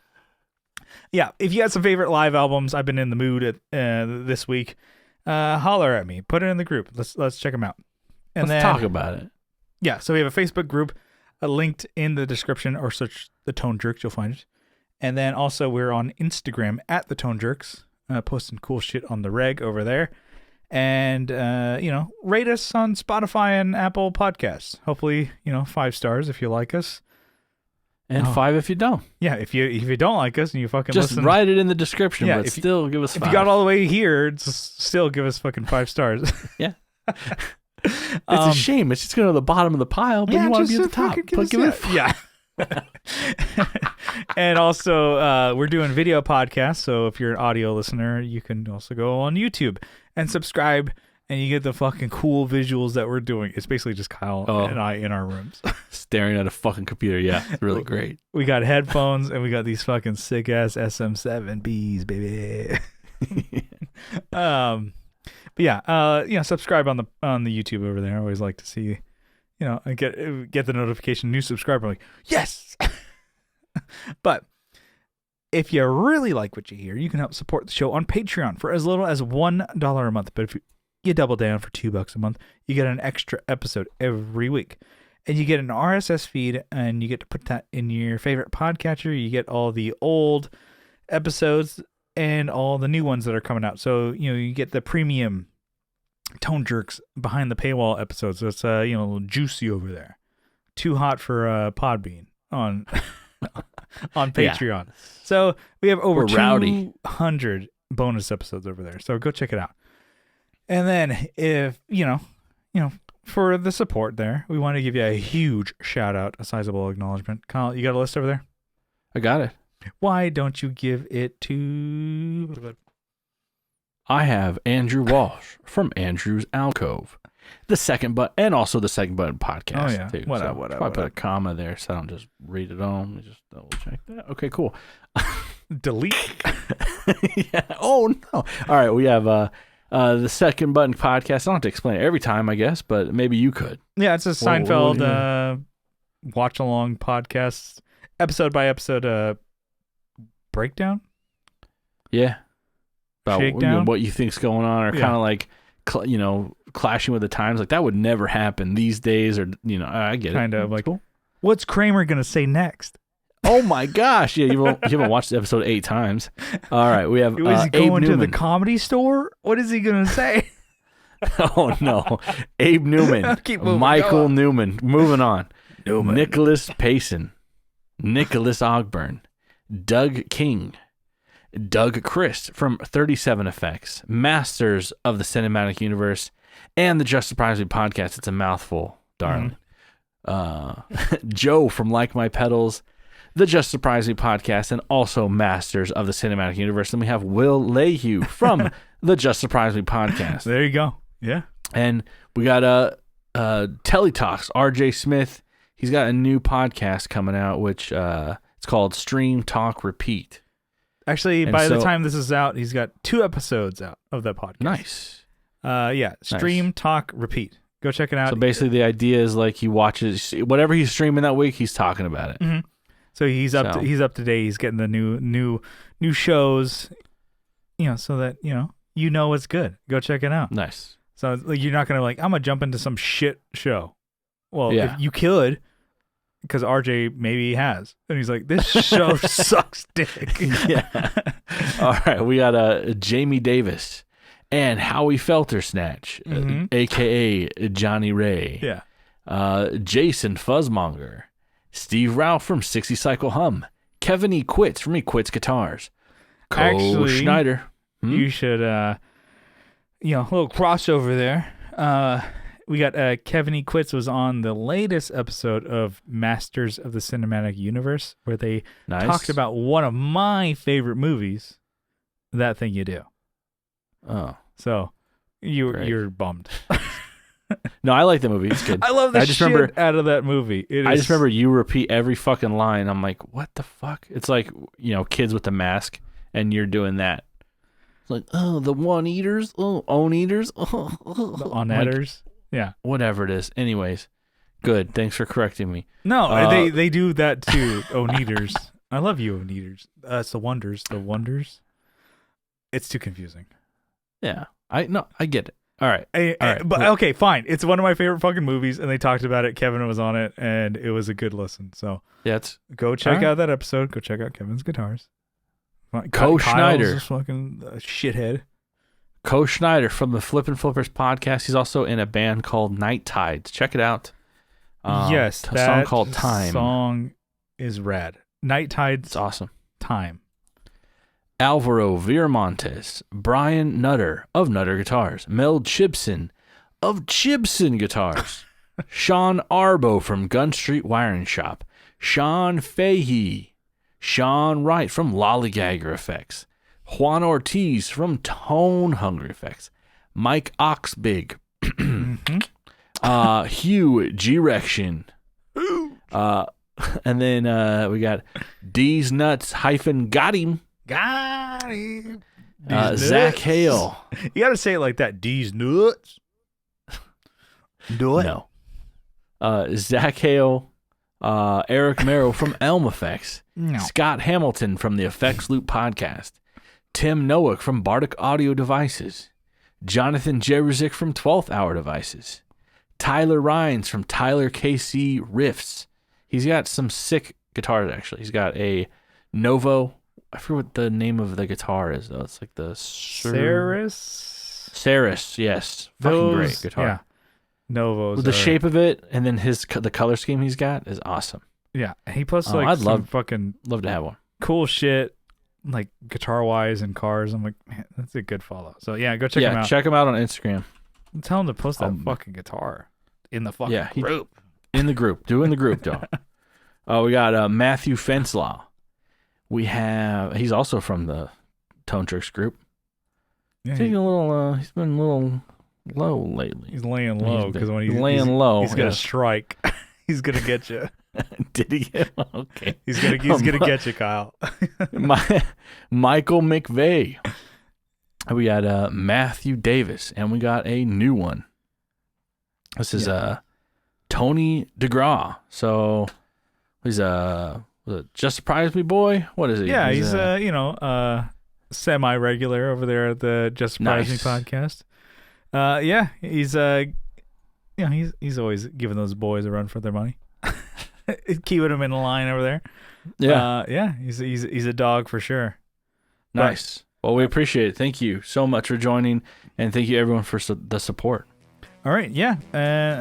Yeah, if you got some favorite live albums, I've been in the mood this week. Holler at me. Put it in the group. Let's check them out. And let's talk about it. Yeah, so we have a Facebook group linked in the description, or search the Tone Jerks. You'll find it. And then also we're on Instagram at the Tone Jerks, posting cool shit on the reg over there. And rate us on Spotify and Apple Podcasts. Hopefully, 5 stars if you like us. And 5 if you don't. Yeah, if you don't like us and you fucking just listen, write it in the description, but still give us 5. If you got all the way here, just still give us fucking 5 stars. Yeah. It's a shame. It's just going to the bottom of the pile, but you want to be at the top. Give it 5. Yeah. And also, we're doing video podcasts, so if you're an audio listener, you can also go on YouTube and subscribe, and you get the fucking cool visuals that we're doing. It's basically just Kyle and I in our rooms. Staring at a fucking computer. Yeah, it's really great. We got headphones, and we got these fucking sick-ass SM7Bs, baby. But yeah, subscribe on the YouTube over there. I always like to see, I get the notification, new subscriber. I'm like, yes! But if you really like what you hear, you can help support the show on Patreon for as little as $1 a month. But if you double down for $2 a month, you get an extra episode every week. And you get an RSS feed, and you get to put that in your favorite podcatcher. You get all the old episodes and all the new ones that are coming out. So, you get the premium Tone Jerks behind the paywall episodes. So it's, a little juicy over there. Too hot for Podbean on on Patreon. Yeah. So we have over 200 bonus episodes over there. So go check it out. And then if, for the support there, we want to give you a huge shout out, a sizable acknowledgement. Kyle, you got a list over there? I got it. Why don't you give it to... I have Andrew Walsh from Andrew's Alcove. The Second Button, and also the Second Button podcast. Oh, yeah. Too. What so up? I put a comma there so I don't just read it on. Let me just double check that. Okay, cool. Delete. Yeah. Oh, no. All right. We have the Second Button podcast. I don't have to explain it every time, I guess, but maybe you could. Yeah, it's a Seinfeld watch-along podcast, episode by episode breakdown. Yeah. About what you think's going on, or kind of like, clashing with the times. Like, that would never happen these days, or, I get it. Kind of like, cool. What's Kramer going to say next? Oh my gosh! Yeah, you haven't watched the episode 8 times. All right, we have Was he Abe going to the Newman. Comedy Store? What is he gonna say? Oh no, Abe Newman, Keep moving, Michael go on. Newman. Moving on. Newman. Nicholas Payson, Nicholas Ogburn, Doug King, Doug Christ from 37 Effects, Masters of the Cinematic Universe, and the Just Surprise Me podcast. It's a mouthful, darling. Joe from Like My Pedals, the Just Surprise Me podcast, and also Masters of the Cinematic Universe. And we have Will Lehue from the Just Surprise Me podcast. There you go. Yeah. And we got Teletalks, RJ Smith. He's got a new podcast coming out, which it's called Stream Talk Repeat. Actually, by the time this is out, he's got 2 episodes out of that podcast. Nice. Yeah. Stream Talk Repeat. Go check it out. So basically the idea is like he watches whatever he's streaming that week, he's talking about it. Mm-hmm. So he's up to date. He's getting the new shows, so that you know it's good. Go check it out. Nice. So like, you're not gonna I'm gonna jump into some shit show. Well, yeah. if you could, because RJ maybe has, and he's like, this show sucks dick. Yeah. All right, we got Jamie Davis and Howie Feltersnatch, aka Johnny Ray. Yeah. Jason Fuzzmonger, Steve Ralph from 60 Cycle Hum, Kevin E. Quits from E. Quits Guitars, Cole Schneider. You should, a little crossover there. We got Kevin E. Quits was on the latest episode of Masters of the Cinematic Universe, where they talked about one of my favorite movies, That Thing You Do. Oh. So you're bummed. No, I like the movie. It's good. I love the shit out of that movie. I just remember you repeat every fucking line. I'm like, what the fuck? It's like, kids with the mask, and you're doing that. It's like, oh, the one eaters, oh, own eaters, oh, the on-etters. Yeah. Whatever it is. Anyways, good. Thanks for correcting me. No, they do that too, own-eaters. I love you, own-eaters. It's the Wonders. The Wonders. It's too confusing. Yeah. I get it. All right. But okay, fine. It's one of my favorite fucking movies, and they talked about it. Kevin was on it, and it was a good listen. So yeah, go check out that episode. Go check out Kevin's Guitars. Co Schneider, fucking shithead. Co Schneider from the Flippin' Flippers podcast. He's also in a band called Night Tides. Check it out. Yes, a song called Time. Song is rad. Night Tides. It's awesome. Time. Alvaro Viramontes, Brian Nutter of Nutter Guitars, Mel Chibson of Chibson Guitars, Sean Arbo from Gun Street Wiring Shop, Sean Fahey, Sean Wright from Lollygagger Effects, Juan Ortiz from Tone Hungry Effects, Mike Oxbig, Hugh G-Rection, and then we got D's Nuts -Got Him. Got him. Zach Hale. You gotta say it like that. D's nuts. Do it. No. Zach Hale, Eric Merrill from Elm Effects, Scott Hamilton from the Effects Loop podcast, Tim Noack from Bardic Audio Devices, Jonathan Jeruzik from 12th Hour Devices, Tyler Rhines from Tyler KC Riffs. He's got some sick guitars, actually. He's got a Novo. I forget what the name of the guitar is, though. It's like the Ceres, yes. Fucking great guitar. Yeah. Novos. With the shape of it, and then the color scheme he's got is awesome. Yeah. He posts I'd some fucking love to have one. Cool shit, like guitar-wise and cars. I'm like, man, that's a good follow. So, yeah, go check him out. Check him out on Instagram. Tell him to post that fucking guitar in the fucking group. In the group. Do in the group, dog. We got Matthew Fenslaw. He's also from the Tone Tricks group. Yeah, he's been a little low lately. He's laying low because when he's laying low, he's gonna strike. He's gonna get you. Did he get? Okay. He's gonna get you, Kyle. Michael McVeigh. We got Matthew Davis, and we got a new one. This is Tony DeGraw. So he's Just Surprise Me Boy? What is he? Yeah, he's semi-regular over there at the Just Surprise Me podcast. He's always giving those boys a run for their money. keeping him in the line over there. Yeah. He's a dog for sure. Nice. Well, we appreciate it. Thank you so much for joining, and thank you everyone for the support. All right, yeah.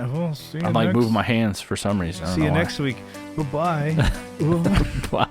We'll see you. I'm like moving my hands for some reason. See you next week. Bye-bye. Bye.